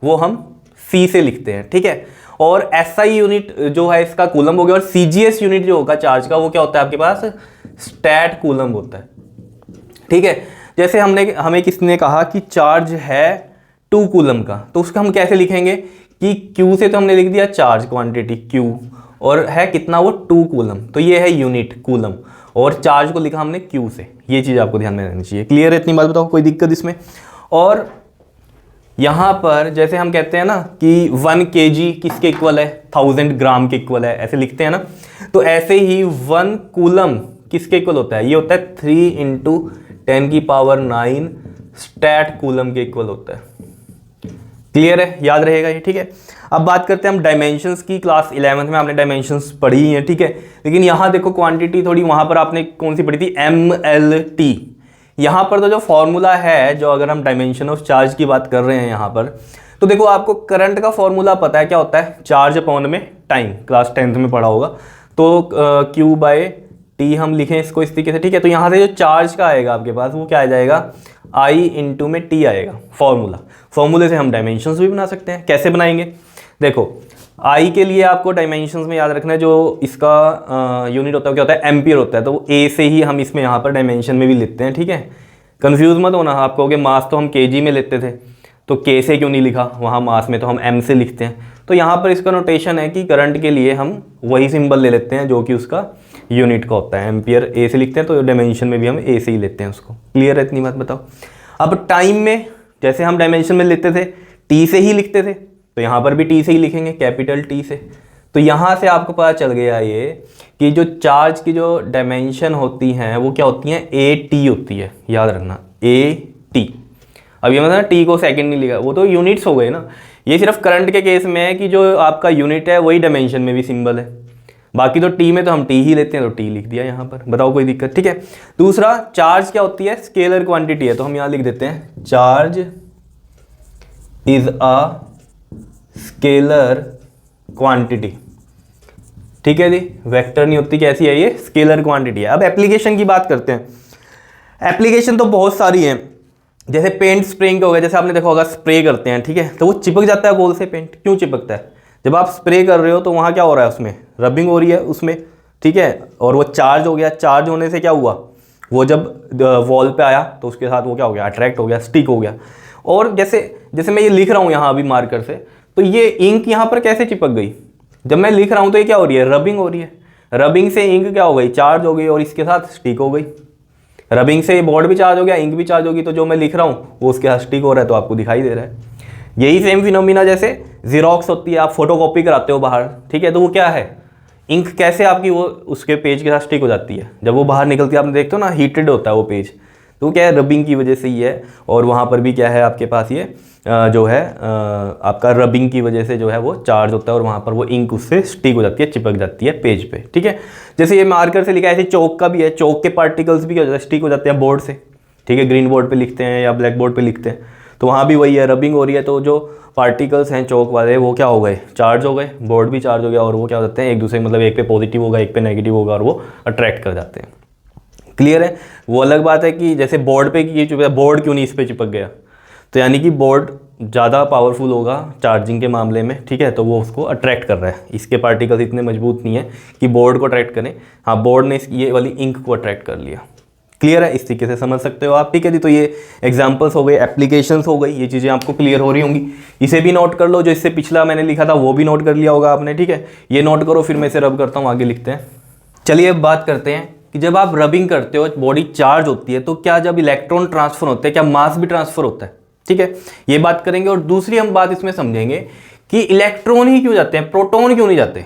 वो हम सी से लिखते हैं। ठीक है, और एसआई यूनिट जो है इसका कूलम हो गया, और सीजीएस यूनिट जो होगा चार्ज का, वो क्या होता है आपके पास, स्टैट कूलम होता है। ठीक है, जैसे हमें किसने कहा कि चार्ज है 2 कूलम का, तो उसका हम कैसे लिखेंगे, कि Q से तो हमने लिख दिया चार्ज क्वांटिटी Q, और है कितना वो 2 कूलम, तो ये है यूनिट कूलम, और चार्ज को लिखा हमने Q से। ये चीज़ आपको ध्यान में रखनी चाहिए। क्लियर है इतनी बात? बताओ कोई दिक्कत इसमें? और यहाँ पर जैसे हम कहते हैं ना कि 1 kg किसके इक्वल है, 1000 ग्राम के इक्वल है, ऐसे लिखते हैं ना, तो ऐसे ही 1 कूलम किसके इक्वल होता है, ये होता है 3 × 10⁹ स्टैट कूलम के इक्वल होता है। क्लियर है, याद रहेगा ये, ठीक है। अब बात करते हैं हम डायमेंशंस की। क्लास 11th में आपने डायमेंशंस पढ़ी ही हैं, ठीक है, लेकिन यहाँ देखो क्वांटिटी थोड़ी, वहाँ पर आपने कौन सी पढ़ी थी, MLT। यहाँ पर तो जो फॉर्मूला है, जो अगर हम डायमेंशन ऑफ चार्ज की बात कर रहे हैं यहाँ पर, तो देखो आपको करंट का फॉर्मूला पता है क्या होता है, चार्ज अपॉन में टाइम, क्लास 10th में पढ़ा होगा। तो Q/T हम लिखें इसको इस तरीके से, ठीक है। तो यहाँ से जो चार्ज का आएगा आपके पास, वो क्या आ जाएगा, I × में T आएगा फॉर्मूले से हम डायमेंशंस भी बना सकते हैं। कैसे बनाएंगे, देखो I के लिए आपको डायमेंशंस में याद रखना है, जो इसका यूनिट होता है क्या होता है, एम्पियर होता है, तो वो A से ही हम इसमें यहाँ पर डायमेंशन में भी लिखते हैं, ठीक है। कंफ्यूज मत होना, आप कहोगे मास तो हम kg में लेते थे, तो K से क्यों नहीं लिखा, वहाँ मास में तो हम M से लिखते हैं। तो यहाँ पर इसका नोटेशन है कि करंट के लिए हम वही सिंबल ले लेते हैं जो कि उसका यूनिट का होता है, एम्पियर A से लिखते हैं, तो डायमेंशन में भी हम A से ही लेते हैं उसको। क्लियर है इतनी बात? बताओ। अब टाइम में जैसे हम डायमेंशन में लेते थे T से ही लिखते थे, तो यहाँ पर भी T से ही लिखेंगे, कैपिटल T से। तो यहाँ से आपको पता चल गया ये कि जो चार्ज की जो डायमेंशन होती हैं वो क्या होती हैं, AT होती है, याद रखना AT। अब ये मतलब T को सेकंड नहीं लिखा, वो तो यूनिट्स हो गए ना। ये सिर्फ करंट के केस में है कि जो आपका यूनिट है वही डायमेंशन में भी सिंबल है, बाकी तो T में तो हम T ही लेते हैं, तो T लिख दिया यहाँ पर। बताओ कोई दिक्कत, ठीक है। दूसरा, चार्ज क्या होती है, स्केलर क्वांटिटी है, तो हम यहाँ लिख देते हैं charge is a scalar quantity, ठीक है जी। वेक्टर नहीं होती, कैसी है ये, स्केलर क्वांटिटी है। अब एप्लीकेशन की बात करते हैं। एप्लीकेशन तो बहुत सारी हैं, जैसे पेंट स्प्रेइंग का हो गया, जैसे आपने देखा होगा स्प्रे करते हैं, ठीक है, तो वो चिपक जाता है बॉल से पेंट। क्यों चिपकता है, जब आप स्प्रे कर रहे हो तो वहाँ क्या हो रहा है, उसमें रबिंग हो रही है उसमें, ठीक है, और वो चार्ज हो गया। चार्ज होने से क्या हुआ, वो जब वॉल पे आया तो उसके साथ वो क्या हो गया, अट्रैक्ट हो गया, स्टिक हो गया। और जैसे मैं ये लिख रहा हूँ यहाँ अभी मार्कर से, तो ये इंक यहाँ पर कैसे चिपक गई, जब मैं लिख रहा हूँ तो ये क्या हो रही है, रबिंग हो रही है। रबिंग से इंक क्या हो गई, चार्ज हो गई, और इसके साथ स्टिक हो गई। रबिंग से बोर्ड भी चार्ज हो गया, इंक भी चार्ज होगी, तो जो मैं लिख रहा हूँ वो उसके साथ स्टिक हो रहा है, तो आपको दिखाई दे रहा है। यही सेम फिनोमिना जैसे जीरोक्स होती है, आप फोटोकॉपी कराते हो बाहर, ठीक है, तो वो क्या है, इंक कैसे आपकी वो उसके पेज के साथ स्टिक हो जाती है, जब वो बाहर निकलती है, आपने देखते हो ना, हीटेड होता है वो पेज, तो क्या है, रबिंग की वजह से ही है। और वहाँ पर भी क्या है आपके पास, ये जो है आपका रबिंग की वजह से जो है वो चार्ज होता है, और वहाँ पर वो इंक उससे स्टिक हो जाती है, चिपक जाती है पेज पे, ठीक है। जैसे ये मार्कर से लिखा है, ऐसे चौक का भी है, चौक के पार्टिकल्स भी क्या हो जाता है, स्टिक हो जाते हैं बोर्ड से, ठीक है, ग्रीन बोर्ड पे लिखते हैं या ब्लैक बोर्ड पे लिखते हैं, तो वहाँ भी वही है, रबिंग हो रही है, तो जो पार्टिकल्स हैं चौक वाले वो क्या हो गए, चार्ज हो गए, बोर्ड भी चार्ज हो गया, और वो क्या हो जाते हैं एक दूसरे, मतलब एक पे पॉजिटिव होगा एक पे नेगेटिव होगा, और वो अट्रैक्ट कर जाते हैं। क्लियर है। वो अलग बात है कि जैसे बोर्ड पे ये चिपका, बोर्ड क्यों नहीं इस पे चिपक गया, तो यानी कि बोर्ड ज़्यादा पावरफुल होगा चार्जिंग के मामले में, ठीक है, तो वो उसको अट्रैक्ट कर रहा है। इसके पार्टिकल्स इतने मजबूत नहीं है कि बोर्ड को अट्रैक्ट करें, हाँ बोर्ड ने ये वाली इंक को अट्रैक्ट कर लिया। क्लियर है, इस तरीके से समझ सकते हो आप, ठीक है जी। तो ये एग्जांपल्स हो गए, एप्लीकेशंस हो गई, ये चीज़ें आपको क्लियर हो रही होंगी। इसे भी नोट कर लो, जो इससे पिछला मैंने लिखा था वो भी नोट कर लिया होगा आपने, ठीक है, ये नोट करो, फिर मैं इसे रब करता हूँ, आगे लिखते हैं। चलिए अब बात करते हैं कि जब आप रबिंग करते हो, बॉडी चार्ज होती है, तो क्या जब इलेक्ट्रॉन ट्रांसफर होते हैं, क्या मास भी ट्रांसफर होता है, ठीक है, ये बात करेंगे। और दूसरी हम बात इसमें समझेंगे कि इलेक्ट्रॉन ही क्यों जाते हैं, प्रोटॉन क्यों नहीं जाते,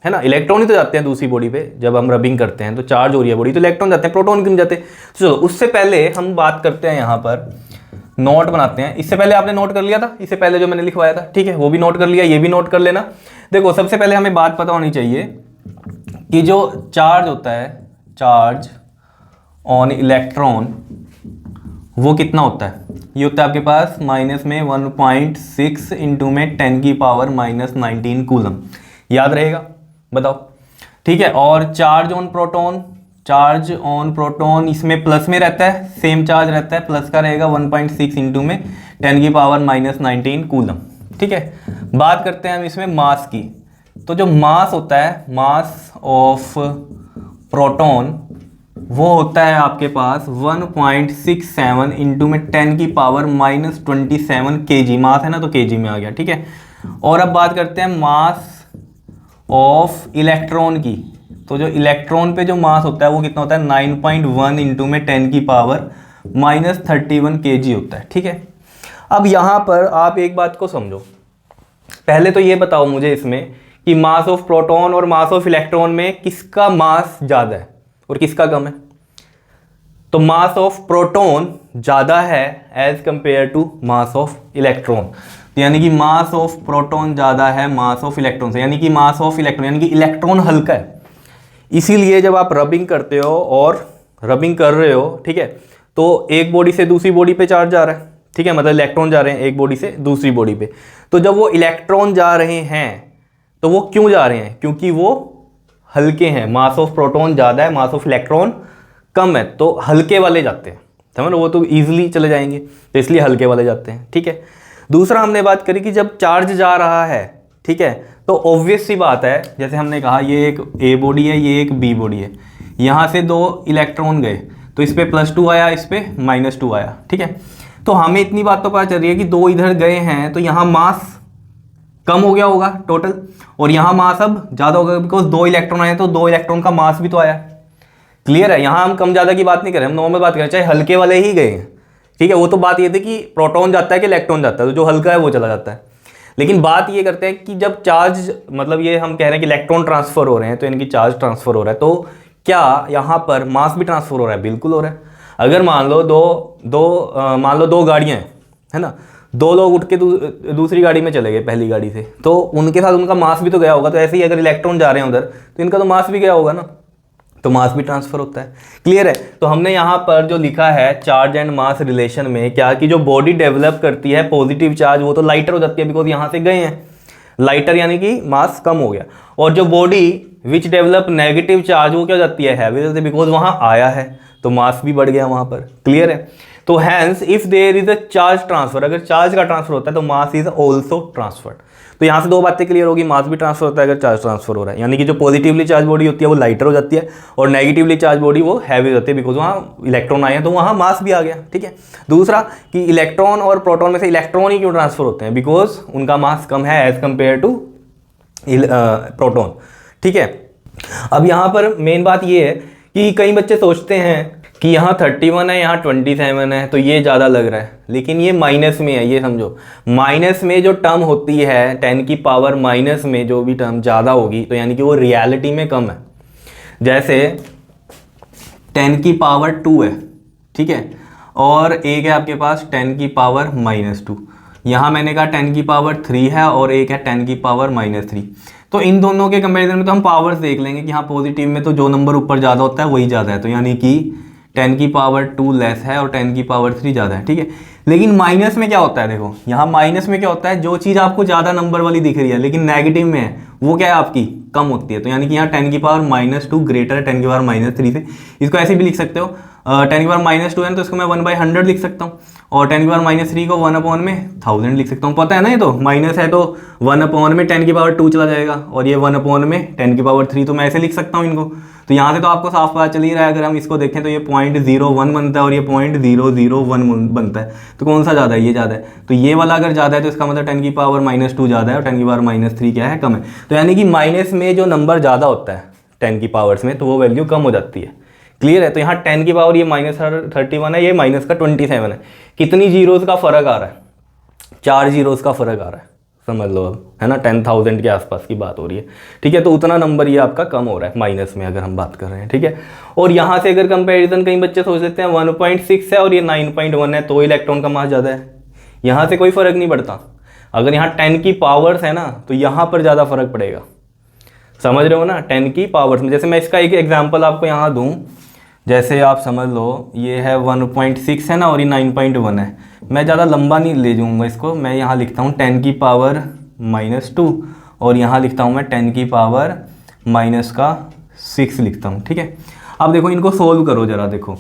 है ना, इलेक्ट्रॉन ही तो जाते हैं दूसरी बॉडी पे, जब हम रबिंग करते हैं तो चार्ज हो रही है बॉडी, तो इलेक्ट्रॉन जाते हैं, प्रोटॉन क्यों नहीं जाते। चलो उससे पहले हम बात करते हैं, यहाँ पर नोट बनाते हैं। इससे पहले आपने नोट कर लिया था, इससे पहले जो मैंने लिखवाया था, ठीक है, वो भी नोट कर लिया, ये भी नोट कर लेना। देखो सबसे पहले हमें बात पता होनी चाहिए कि जो चार्ज होता है, चार्ज ऑन इलेक्ट्रॉन, वो कितना होता है, ये होता है आपके पास माइनस में 1.6 इंटू में 10⁻⁻19 कूलम, याद रहेगा, बताओ, ठीक है। और charge on proton, charge on proton इसमें प्लस में रहता है, सेम चार्ज रहता है, प्लस का रहेगा 1.6 इंटू में 10⁻⁻19 कूलम, ठीक है। बात करते हैं हम इसमें मास की, तो जो मास होता है, मास ऑफ प्रोटॉन, वो होता है आपके पास 1.67 इंटू में 10⁻⁻27 kg, मास है ना तो kg में आ गया, ठीक है। और अब बात करते हैं मास ऑफ इलेक्ट्रॉन की। तो जो इलेक्ट्रॉन पे जो मास होता है वो कितना होता है 9.1 इंटू में 10 की पावर -31 kg होता है। ठीक है, अब यहाँ पर आप एक बात को समझो, पहले तो ये बताओ मुझे इसमें कि मास ऑफ प्रोटॉन और मास ऑफ इलेक्ट्रॉन में किसका मास ज़्यादा है और किसका कम है। तो मास ऑफ प्रोटॉन ज़्यादा है as compare to mass of electron, तो यानी कि मास ऑफ प्रोटॉन ज़्यादा है मास ऑफ इलेक्ट्रॉन से, यानी कि मास ऑफ इलेक्ट्रॉन यानी कि इलेक्ट्रॉन हल्का है। इसीलिए जब आप रबिंग करते हो और रबिंग कर रहे हो, ठीक है, तो एक बॉडी से दूसरी बॉडी पे चार्ज जा रहा है, ठीक है, मतलब इलेक्ट्रॉन जा रहे हैं एक बॉडी से दूसरी बॉडी पे। तो जब वो इलेक्ट्रॉन जा रहे हैं तो वो क्यों जा रहे हैं, क्योंकि वो हल्के हैं, मास ऑफ प्रोटॉन ज़्यादा है मास ऑफ इलेक्ट्रॉन कम है, तो हल्के वाले जाते हैं, समझ लो, वो तो ईजिली चले जाएंगे, तो इसलिए हल्के वाले जाते हैं। ठीक है, दूसरा हमने बात करी कि जब चार्ज जा रहा है, ठीक है, तो ऑब्वियस सी बात है, जैसे हमने कहा ये एक ए बॉडी है ये एक बी बॉडी है, यहाँ से 2 इलेक्ट्रॉन गए तो इस पर +2 आया इस पर -2 आया। ठीक है, तो हमें इतनी बात तो पता चल रही है कि 2 इधर गए हैं तो यहाँ मास कम हो गया होगा टोटल, और यहाँ मास अब ज़्यादा होगा बिकॉज 2 इलेक्ट्रॉन आए तो 2 इलेक्ट्रॉन का मास भी तो आया। क्लियर है, यहाँ हम कम ज़्यादा की बात नहीं कर रहे, हम नॉर्मल बात कर रहे हैं, चाहे हल्के वाले ही गए हैं। ठीक है, वो तो बात ये थी कि प्रोटॉन जाता है कि इलेक्ट्रॉन जाता है, तो जो हल्का है वो चला जाता है। लेकिन बात ये करते हैं कि जब चार्ज, मतलब ये हम कह रहे हैं कि इलेक्ट्रॉन ट्रांसफर हो रहे हैं तो इनकी चार्ज ट्रांसफर हो रहा है, तो क्या यहाँ पर मास भी ट्रांसफर हो रहा है? बिल्कुल हो रहा है। अगर मान लो दो गाड़ियाँ हैं, है ना, 2 लोग उठ के दूसरी गाड़ी में चले गए पहली गाड़ी से, तो उनके साथ उनका मास भी तो गया होगा। तो ऐसे ही अगर इलेक्ट्रॉन जा रहे हैं उधर तो इनका तो मास भी गया होगा ना, तो मास भी ट्रांसफर होता है। क्लियर है, तो हमने यहाँ पर जो लिखा है चार्ज एंड मास रिलेशन में क्या कि जो बॉडी डेवलप करती है पॉजिटिव चार्ज वो तो लाइटर हो जाती है बिकॉज यहाँ से गए हैं, लाइटर यानी कि मास कम हो गया, और जो body which develop negative charge वो क्या हो जाती है हैवी हो जाती है बिकॉज वहाँ आया है तो मास भी बढ़ गया वहाँ पर। क्लियर है, तो hence if there is a charge transfer, अगर चार्ज का ट्रांसफर होता है तो मास इज ऑल्सो ट्रांसफर्ड। तो यहाँ से 2 बातें क्लियर होगी, मास भी ट्रांसफर होता है अगर चार्ज ट्रांसफर हो रहा है, यानी कि जो पॉजिटिवली चार्ज बॉडी होती है वो लाइटर हो जाती है और नेगेटिवली चार्ज बॉडी वो हैवी हो जाती है बिकॉज वहाँ इलेक्ट्रॉन आए हैं तो वहाँ मास भी आ गया। ठीक है, दूसरा कि इलेक्ट्रॉन और प्रोटॉन में से इलेक्ट्रॉन ही क्यों ट्रांसफर होते हैं, बिकॉज उनका मास कम है एज कंपेयर टू प्रोटॉन। ठीक है, अब यहाँ पर मेन बात ये है कि कई बच्चे सोचते हैं कि यहाँ 31 है यहाँ 27 है तो ये ज़्यादा लग रहा है, लेकिन ये माइनस में है। ये समझो, माइनस में जो टर्म होती है 10 की पावर माइनस में जो भी टर्म ज़्यादा होगी तो यानी कि वो रियलिटी में कम है। जैसे 10 की पावर 2 है, ठीक है, और एक है आपके पास 10 की पावर -2, यहाँ मैंने कहा 10 की पावर 3 है और एक है 10 की पावर -3। तो इन दोनों के कंपैरिजन में तो हम पावर्स देख लेंगे कि हाँ पॉजिटिव में तो जो नंबर ऊपर ज़्यादा होता है वही ज़्यादा है, तो यानी कि 10 की पावर 2 लेस है और 10 की पावर 3 ज़्यादा है। ठीक है, लेकिन माइनस में क्या होता है, देखो यहाँ माइनस में क्या होता है, जो चीज़ आपको ज़्यादा नंबर वाली दिख रही है लेकिन नेगेटिव में है वो क्या है आपकी कम होती है, तो यानी कि यहाँ 10 की पावर -2 ग्रेटर है 10 की पावर -3 से। इसको ऐसे भी लिख सकते हो, 10 की पावर -2 है तो इसको मैं 1/100 लिख सकता हूँ, और 10 की पावर -3 को 1/1000 लिख सकता हूँ। पता है ना, ये तो माइनस है तो 1/में 10 की पावर 2 चला जाएगा और ये 1/में 10 की पावर 3, तो मैं ऐसे लिख सकता हूँ इनको। तो यहाँ से तो आपको साफ पता चल ही रहा है, अगर हम इसको देखें तो ये 0.01 बनता है और ये 0.001 बनता है, तो कौन सा ज़्यादा है, ये ज़्यादा है। तो ये वाला अगर ज़्यादा है तो इसका मतलब 10 की पावर -2 ज़्यादा है और 10 की पावर -3 क्या है, कम है। तो यानी कि माइनस में जो नंबर ज़्यादा होता है 10 की पावर्स में तो वो वैल्यू कम हो जाती है। क्लियर है, तो यहाँ 10 की पावर ये -31 है, ये माइनस का 27 है। कितनी जीरोज़ का फ़र्क आ रहा है, 4 जीरोज़ का फ़र्क आ रहा है, समझ लो अब, है ना, 10,000 के आसपास की बात हो रही है। ठीक है, तो उतना नंबर ये आपका कम हो रहा है माइनस में अगर हम बात कर रहे हैं। ठीक है, और यहाँ से अगर कंपैरिजन कई बच्चे सोच लेते हैं 1.6 है और ये 9.1 है तो इलेक्ट्रॉन का मास ज़्यादा है, यहाँ से कोई फ़र्क नहीं पड़ता। अगर यहाँ 10 की पावर्स है ना तो यहाँ पर ज़्यादा फर्क पड़ेगा, समझ रहे हो ना, 10 की पावर्स में। जैसे मैं इसका एक एग्जाम्पल आपको यहाँ दूँ, जैसे आप समझ लो ये है 1.6 है ना और ये 9.1 है, मैं ज़्यादा लंबा नहीं ले जाऊँगा इसको, मैं यहाँ लिखता हूँ 10 की पावर -2 और यहाँ लिखता हूँ मैं 10 की पावर -6 लिखता हूँ। ठीक है, अब देखो इनको सोल्व करो ज़रा, देखो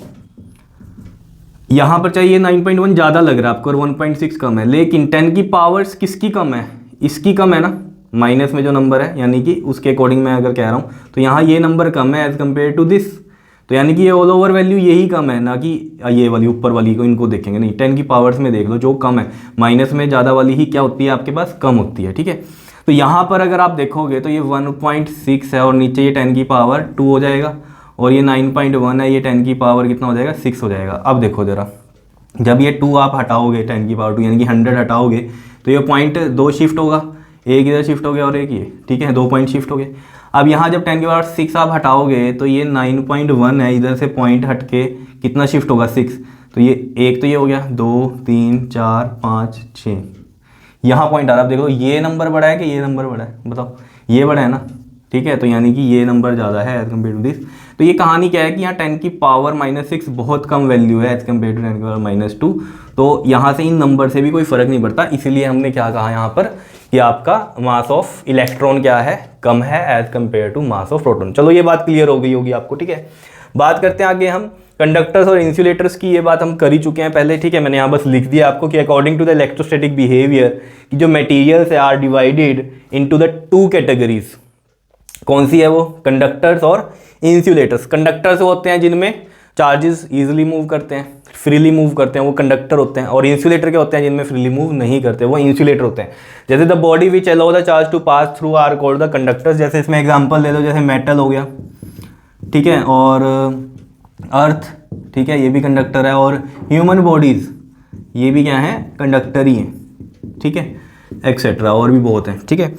यहाँ पर चाहिए 9.1 ज़्यादा लग रहा है आपको और 1.6 कम है, लेकिन 10 की पावर्स किसकी कम है, इसकी कम है ना, माइनस में जो नंबर है, यानी कि उसके अकॉर्डिंग मैं अगर कह रहा हूँ तो यहाँ ये नंबर कम है एज़ कम्पेयर टू दिस, तो यानी कि ये ऑल ओवर वैल्यू यही कम है, ना कि ये वाली ऊपर वाली को, इनको देखेंगे नहीं। 10 की पावर्स में देख लो, जो कम है माइनस में ज़्यादा वाली ही क्या होती है आपके पास, कम होती है, ठीक है। तो यहाँ पर अगर आप देखोगे तो ये 1.6 है और नीचे ये 10 की पावर 2 हो जाएगा, और ये 9.1 है, ये 10 की पावर कितना हो जाएगा, 6 हो जाएगा। अब देखो ज़रा, जब ये 2 आप हटाओगे 10 की पावर 2 यानी कि 100 हटाओगे तो ये पॉइंट 2 शिफ्ट होगा, एक इधर शिफ्ट हो गया और एक ये, ठीक है, 2 पॉइंट शिफ्ट हो गए। अब यहाँ जब 10 की पावर 6 आप हटाओगे तो ये 9.1 है, इधर से पॉइंट हट के कितना शिफ्ट होगा, 6। तो ये एक तो ये हो गया, 2 3 4 5 6, यहाँ पॉइंट आ रहा है। अब देखो ये नंबर बड़ा है कि ये नंबर बड़ा है, बताओ, ये बड़ा है ना, ठीक है। तो यानी कि ये नंबर ज़्यादा है एज कम्पेयर टू दिस। तो ये कहानी क्या है कि यहाँ 10 की पावर -6 बहुत कम वैल्यू है एज कम्पेयर टू 10 की पावर -2। तो यहाँ से इन नंबर से भी कोई फ़र्क नहीं पड़ता, इसीलिए हमने क्या कहा यहाँ पर कि आपका मास ऑफ इलेक्ट्रॉन क्या है, कम है as compare to mass of proton. चलो ये बात क्लियर हो गई होगी आपको, ठीक है। बात करते हैं आगे हम कंडक्टर्स और इंसुलेटर्स की। ये बात हम कर ही चुके हैं पहले, ठीक है। मैंने यहाँ बस लिख दिया आपको कि according to the electrostatic behaviour की जो materials are divided into the 2 categories. कौन सी है वो, कंडक्टर्स और इंसुलेटर्स। कंडक्टर्स होते हैं जिनमें चार्जेस इजीली मूव करते हैं, फ्रीली मूव करते हैं, वो कंडक्टर होते हैं। और इंसुलेटर के होते हैं जिनमें फ्रीली मूव नहीं करते, वो इंसुलेटर होते हैं। जैसे the body which allow the charge to pass through are called the conductors. जैसे इसमें एग्जांपल ले लो, जैसे मेटल हो गया, ठीक है, और अर्थ, ठीक है, ये भी कंडक्टर है। और ह्यूमन बॉडीज, ये भी क्या है, कंडक्टर ही हैं, ठीक है, एक्सेट्रा, और भी बहुत हैं, ठीक है।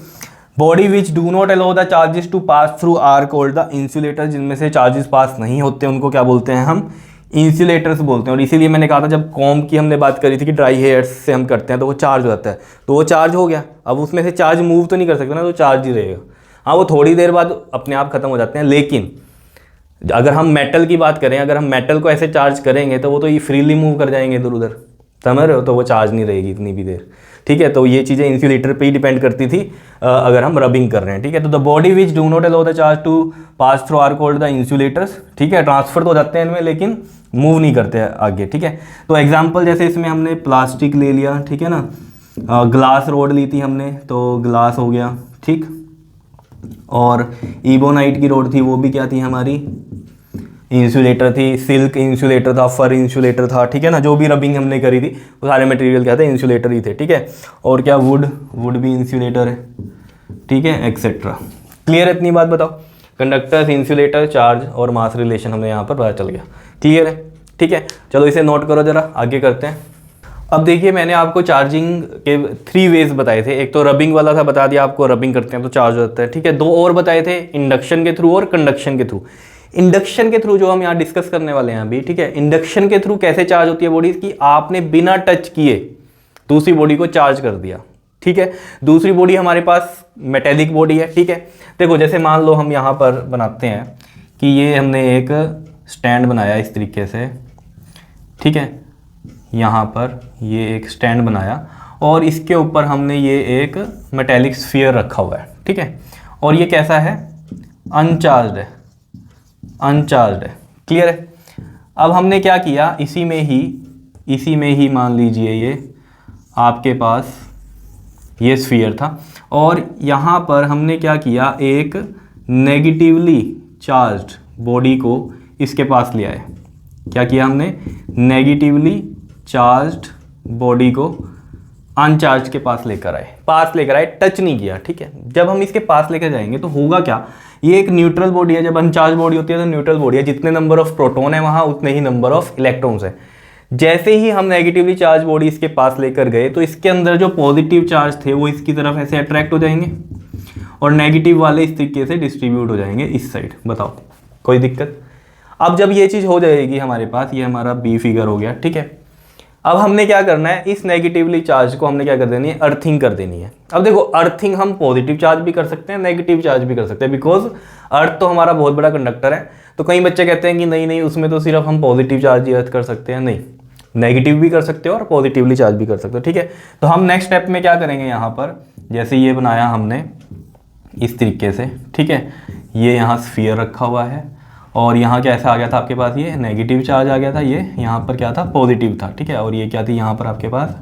Body which do not allow the charges to pass through are called the insulator. जिनमें से चार्जेस पास नहीं होते उनको क्या बोलते हैं हम, इंसुलेटर्स बोलते हैं। और इसीलिए मैंने कहा था जब कॉम की हमने बात करी थी कि ड्राई हेयर्स से हम करते हैं तो वो चार्ज हो जाता है, तो वो चार्ज हो गया। अब उसमें से चार्ज मूव तो नहीं कर सकते ना, तो चार्ज ही रहेगा। हाँ, वो थोड़ी देर बाद अपने आप खत्म हो जाते हैं। लेकिन अगर हम मेटल की बात करें, अगर हम मेटल को ऐसे चार्ज करेंगे तो वो तो ये फ्रीली मूव कर जाएंगे इधर उधर, समझ रहे हो, तो वो चार्ज नहीं रहेगी इतनी भी देर, ठीक है। तो ये चीज़ें इंसुलेटर पे ही डिपेंड करती थी अगर हम रबिंग कर रहे हैं, ठीक है। तो the body which do not allow the charge to pass through are called the insulators, ठीक है। ट्रांसफर तो हो जाते हैं इनमें लेकिन मूव नहीं करते आगे, ठीक है। तो एग्जाम्पल जैसे इसमें हमने प्लास्टिक ले लिया, ठीक है ना, ग्लास रोड ली थी हमने, तो ग्लास हो गया, ठीक। और इबोनाइट की रोड थी, वो भी क्या थी हमारी, इंसुलेटर थी। सिल्क इंसुलेटर था, फर इंसुलेटर था, ठीक है ना। जो भी रबिंग हमने करी थी वो सारे मटेरियल क्या थे, इंसुलेटर ही थे, ठीक है। और क्या, वुड भी इंसुलेटर है, ठीक है, एक्सेट्रा। क्लियर है इतनी बात, बताओ। कंडक्टर्स, इंसुलेटर, चार्ज और मास रिलेशन हमें यहाँ पर पता चल गया, क्लियर है, ठीक है। चलो इसे नोट करो जरा, आगे करते हैं। अब देखिए, मैंने आपको चार्जिंग के 3 वेज बताए थे। एक तो रबिंग वाला था, बता दिया आपको, रबिंग करते हैं तो चार्ज हो जाता है, ठीक है। 2 और बताए थे, इंडक्शन के थ्रू और कंडक्शन के थ्रू। इंडक्शन के थ्रू जो हम यहाँ डिस्कस करने वाले हैं अभी, ठीक है। इंडक्शन के थ्रू कैसे चार्ज होती है बॉडी की, आपने बिना टच किए दूसरी बॉडी को चार्ज कर दिया, ठीक है। दूसरी बॉडी हमारे पास मेटेलिक बॉडी है, ठीक है। देखो जैसे मान लो हम यहाँ पर बनाते हैं कि ये हमने एक स्टैंड बनाया इस तरीके से, ठीक है। यहाँ पर ये एक स्टैंड बनाया और इसके ऊपर हमने ये एक मेटेलिक स्फीयर रखा हुआ है, ठीक है। और ये कैसा है, अनचार्ज्ड है, अनचार्ज्ड है, क्लियर है। अब हमने क्या किया, इसी में ही मान लीजिए ये आपके पास ये स्फीयर था और यहाँ पर हमने क्या किया, एक नेगेटिवली चार्ज्ड बॉडी को इसके पास ले आए। क्या किया हमने, नेगेटिवली चार्ज्ड बॉडी को अनचार्ज के पास लेकर आए, टच नहीं किया, ठीक है। जब हम इसके पास लेकर जाएंगे तो होगा क्या, ये एक न्यूट्रल बॉडी है। जब अनचार्ज बॉडी होती है तो न्यूट्रल बॉडी है, जितने नंबर ऑफ प्रोटॉन है वहाँ उतने ही नंबर ऑफ इलेक्ट्रॉन्स है। जैसे ही हम नेगेटिवली चार्ज बॉडी इसके पास लेकर गए तो इसके अंदर जो पॉजिटिव चार्ज थे वो इसकी तरफ ऐसे अट्रैक्ट हो जाएंगे और नेगेटिव वाले इस तरीके से डिस्ट्रीब्यूट हो जाएंगे इस साइड। बताओ कोई दिक्कत। अब जब ये चीज़ हो जाएगी हमारे पास, ये हमारा बी फिगर हो गया, ठीक है। अब हमने क्या करना है, इस नेगेटिवली चार्ज को हमने क्या कर देनी है, अर्थिंग कर देनी है। अब देखो, अर्थिंग हम पॉजिटिव चार्ज भी कर सकते हैं, नेगेटिव चार्ज भी कर सकते हैं, बिकॉज अर्थ तो हमारा बहुत बड़ा कंडक्टर है। तो कई बच्चे कहते हैं कि नहीं उसमें तो सिर्फ हम पॉजिटिव चार्ज ही अर्थ कर सकते हैं। नहीं, नेगेटिव भी कर सकते हो और पॉजिटिवली चार्ज भी कर सकते हो, ठीक है। तो हम नेक्स्ट स्टेप में क्या करेंगे, यहाँ पर जैसे ये बनाया हमने इस तरीके से, ठीक है। ये यहाँ स्फीयर रखा हुआ है और यहाँ कैसा आ गया था आपके पास, ये नेगेटिव चार्ज आ गया था, ये यहाँ पर क्या था, पॉजिटिव था, ठीक है। और ये क्या थी, यहाँ पर आपके पास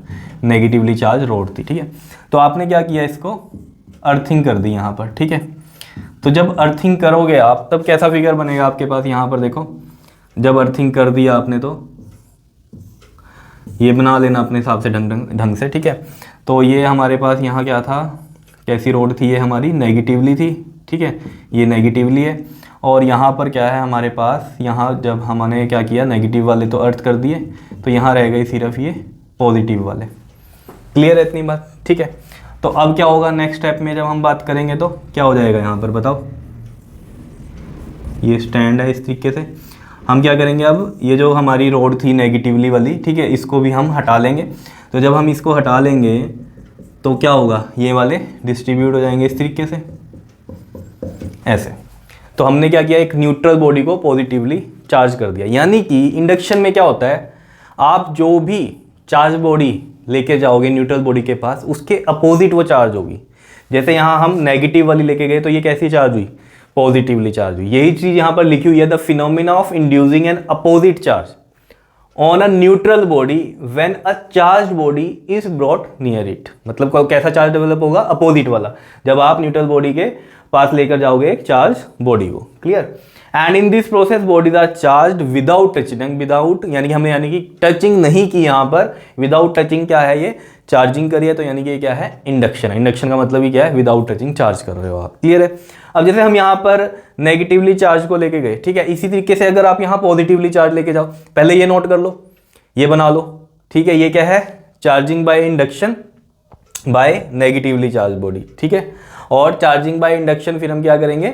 नेगेटिवली चार्ज रोड थी, ठीक है। तो आपने क्या किया, इसको अर्थिंग कर दी यहाँ पर, ठीक है। तो जब अर्थिंग करोगे आप तब कैसा फिगर बनेगा आपके पास, यहाँ पर देखो जब अर्थिंग कर दिया आपने तो ये बना लेना अपने हिसाब से ढंग से, ठीक है। तो ये हमारे पास यहाँ क्या था, कैसी रोड थी, ये हमारी नेगेटिवली थी, ठीक है, ये नेगेटिवली है। और यहाँ पर क्या है हमारे पास, यहाँ जब हमने क्या किया, नेगेटिव वाले तो अर्थ कर दिए, तो यहाँ रह गई सिर्फ ये पॉजिटिव वाले। क्लियर है इतनी बात, ठीक है। तो अब क्या होगा नेक्स्ट स्टेप में जब हम बात करेंगे तो क्या हो जाएगा यहाँ पर बताओ। ये स्टैंड है, इस तरीके से हम क्या करेंगे, अब ये जो हमारी रोड थी नेगेटिवली वाली, ठीक है, इसको भी हम हटा लेंगे। तो जब हम इसको हटा लेंगे तो क्या होगा, ये वाले डिस्ट्रीब्यूट हो जाएंगे इस तरीके से, ऐसे। तो हमने क्या किया, एक न्यूट्रल बॉडी को पॉजिटिवली चार्ज कर दिया। यानी कि इंडक्शन में क्या होता है, आप जो भी चार्ज बॉडी लेके जाओगे न्यूट्रल बॉडी के पास, उसके अपोजिट वो चार्ज होगी। जैसे यहाँ हम नेगेटिव वाली लेके गए तो ये कैसी चार्ज हुई, पॉजिटिवली चार्ज हुई। यही चीज यहाँ पर लिखी हुई है, the phenomena of inducing N opposite charge on a neutral body when a charge body is brought near it. मतलब कैसा चार्ज डेवलप होगा, अपोजिट वाला, जब आप न्यूट्रल बॉडी के पास लेकर जाओगे एक चार्ज बॉडी को। Clear. And in this process bodies are charge without touching, without यानी कि हमने यानी कि टचिंग नहीं की यहाँ पर, विदाउट टचिंग क्या है, ये चार्जिंग करिए, तो यानी कि क्या है, इंडक्शन है। इंडक्शन का मतलब ही क्या है, विदाउट टचिंग चार्ज कर रहे हो आप। क्लियर है। अब जैसे हम यहाँ पर नेगेटिवली चार्ज को लेके गए, ठीक है, इसी तरीके से अगर आप यहाँ पॉजिटिवली चार्ज लेके जाओ, पहले ये नोट कर लो, ये बना लो, ठीक है, ये क्या है, charging by induction by negatively charge body, ठीक है। और चार्जिंग बाय इंडक्शन फिर हम क्या करेंगे,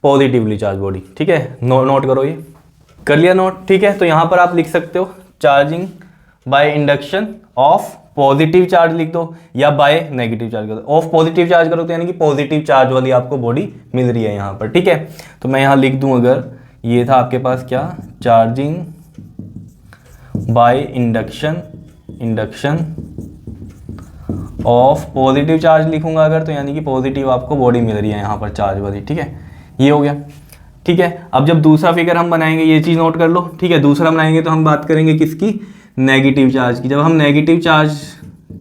पॉजिटिवली चार्ज बॉडी, ठीक है। नोट करो, ये कर लिया नोट, ठीक है। तो यहाँ पर आप लिख सकते हो charging by induction of positive charge लिख दो, या बाय नेगेटिव चार्ज कर दो। ऑफ पॉजिटिव चार्ज करो तो यानी कि पॉजिटिव चार्ज वाली आपको बॉडी मिल रही है यहाँ पर, ठीक है। तो मैं यहाँ लिख दूं, अगर ये था आपके पास क्या, charging by induction of positive charge लिखूंगा अगर, तो यानी कि पॉजिटिव आपको बॉडी मिल रही है यहाँ पर चार्ज वाली, ठीक है। ये हो गया, ठीक है। अब जब दूसरा फिगर हम बनाएंगे, ये चीज़ नोट कर लो, ठीक है, दूसरा बनाएंगे तो हम बात करेंगे किसकी, नेगेटिव चार्ज की। जब हम नेगेटिव चार्ज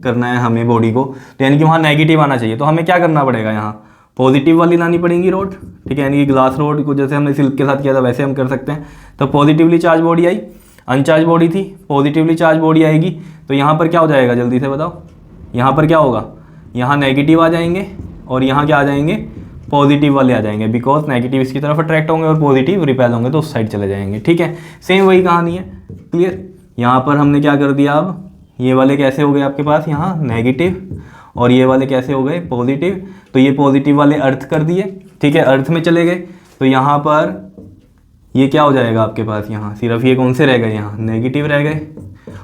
करना है हमें बॉडी को, तो यानी कि वहाँ नेगेटिव आना चाहिए, तो हमें क्या करना पड़ेगा, यहाँ पॉजिटिव वाली लानी पड़ेगी रोड, ठीक है, यानी कि ग्लास रोड को जैसे हमने सिल्क के साथ किया था वैसे हम कर सकते हैं। तो पॉजिटिवली चार्ज बॉडी आई, अनचार्ज बॉडी थी, पॉजिटिवली चार्ज बॉडी आएगी, तो यहाँ पर क्या हो जाएगा, जल्दी से बताओ, यहाँ पर क्या होगा, यहाँ नेगेटिव आ जाएंगे और यहाँ क्या आ जाएंगे, पॉजिटिव वाले आ जाएंगे, बिकॉज नेगेटिव इसकी तरफ अट्रैक्ट होंगे और पॉजिटिव रिपेल होंगे तो उस साइड चले जाएंगे, ठीक है। सेम वही कहानी है। क्लियर। यहाँ पर हमने क्या कर दिया, अब ये वाले कैसे हो गए आपके पास, यहाँ नेगेटिव, और ये वाले कैसे हो गए, पॉजिटिव। तो ये पॉजिटिव वाले अर्थ कर दिए, ठीक है, अर्थ में चले गए। तो यहाँ पर ये क्या हो जाएगा आपके पास, यहाँ सिर्फ ये कौन से रह गए, यहाँ नेगेटिव रह गए।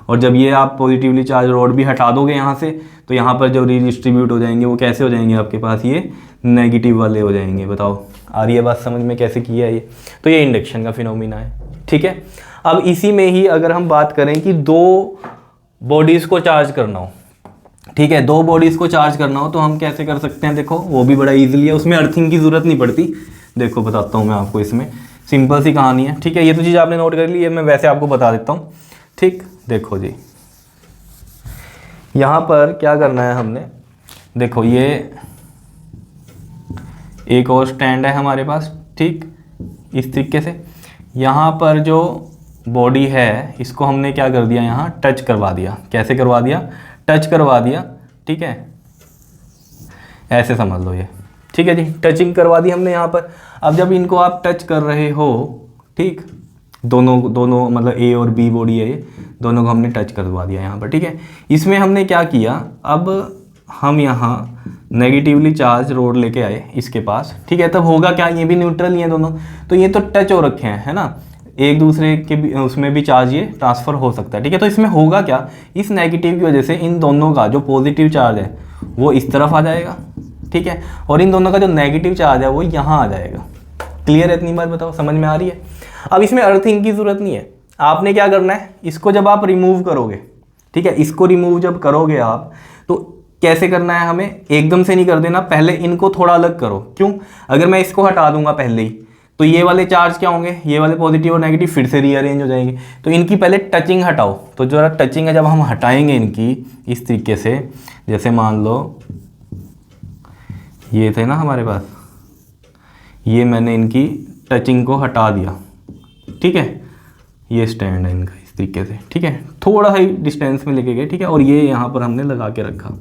और जब ये आप पॉजिटिवली चार्ज रोड भी हटा दोगे यहाँ से, तो यहाँ पर जो रीडिस्ट्रीब्यूट हो जाएंगे वो कैसे हो जाएंगे आपके पास, ये नेगेटिव वाले हो जाएंगे। बताओ आ रही है बात समझ में, कैसे किया है ये। तो ये इंडक्शन का फिनोमिना है, ठीक है। अब इसी में ही अगर हम बात करें कि दो बॉडीज़ को चार्ज करना हो, ठीक है, दो बॉडीज़ को चार्ज करना हो तो हम कैसे कर सकते हैं, देखो वो भी बड़ा ईजिली है, उसमें अर्थिंग की ज़रूरत नहीं पड़ती। देखो बताता हूँ मैं आपको, इसमें सिंपल सी कहानी है, ठीक है। ये तो चीज़ आपने नोट कर ली है, मैं वैसे आपको बता देता हूँ, ठीक। देखो जी, यहाँ पर क्या करना है हमने, देखो ये एक और स्टैंड है हमारे पास, ठीक, इस तरीके से। यहाँ पर जो बॉडी है इसको हमने क्या कर दिया, यहाँ टच करवा दिया। कैसे करवा दिया, टच करवा दिया, ठीक है, ऐसे समझ लो ये, ठीक है जी, टचिंग करवा दी हमने यहाँ पर। अब जब इनको आप टच कर रहे हो, ठीक, दोनों मतलब ए और बी बॉडी है ये, दोनों को हमने टच करवा दिया यहाँ पर, ठीक है। इसमें हमने क्या किया, अब हम यहाँ नेगेटिवली चार्ज रोड लेके आए इसके पास, ठीक है। तब होगा क्या, ये भी न्यूट्रल ही है दोनों, तो ये तो टच हो रखे हैं, है ना, एक दूसरे के भी उसमें भी चार्ज ये ट्रांसफ़र हो सकता है, ठीक है। तो इसमें होगा क्या, इस नेगेटिव की वजह से इन दोनों का जो पॉजिटिव चार्ज है वो इस तरफ आ जाएगा, ठीक है, और इन दोनों का जो नेगेटिव चार्ज है वो यहाँ आ जाएगा। क्लियर है इतनी बात, बताओ समझ में आ रही है। अब इसमें अर्थिंग की ज़रूरत नहीं है, आपने क्या करना है, इसको जब आप रिमूव करोगे, ठीक है, इसको रिमूव जब करोगे आप, तो कैसे करना है हमें, एकदम से नहीं कर देना, पहले इनको थोड़ा अलग करो। क्यों, अगर मैं इसको हटा दूंगा पहले ही, तो ये वाले चार्ज क्या होंगे, ये वाले पॉजिटिव और नेगेटिव फिर से रीअरेंज हो जाएंगे। तो इनकी पहले टचिंग हटाओ। तो जो टचिंग है जब हम हटाएंगे इनकी इस तरीके से, जैसे मान लो ये थे ना हमारे पास, ये मैंने इनकी टचिंग को हटा दिया, ठीक है, ये स्टैंड है इनका इस तरीके से, ठीक है, थोड़ा सा डिस्टेंस में लेके गए, ठीक है, और ये यहाँ पर हमने लगा के रखा।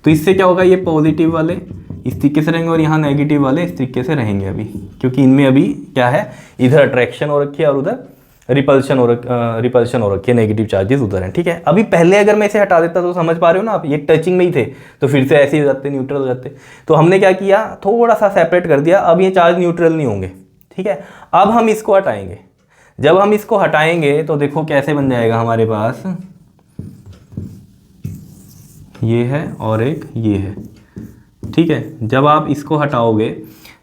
तो इससे क्या होगा, ये पॉजिटिव वाले इस तरीके से रहेंगे और यहाँ नेगेटिव वाले इस तरीके से रहेंगे अभी, क्योंकि इनमें अभी क्या है, इधर अट्रैक्शन हो रखी है और उधर रिपल्शन हो रखी है, नेगेटिव चार्जेस उधर हैं, ठीक है। अभी पहले अगर मैं इसे हटा देता तो समझ पा रहे हो ना आप, ये टचिंग में ही थे तो फिर से ऐसे ही हो जाते, न्यूट्रल हो जाते। तो हमने क्या किया, थोड़ा सा सेपरेट कर दिया, अब ये चार्ज न्यूट्रल नहीं होंगे, ठीक है। अब हम इसको हटाएंगे, जब हम इसको हटाएंगे तो देखो कैसे बन जाएगा हमारे पास, ये है और एक ये है, ठीक है। जब आप इसको हटाओगे,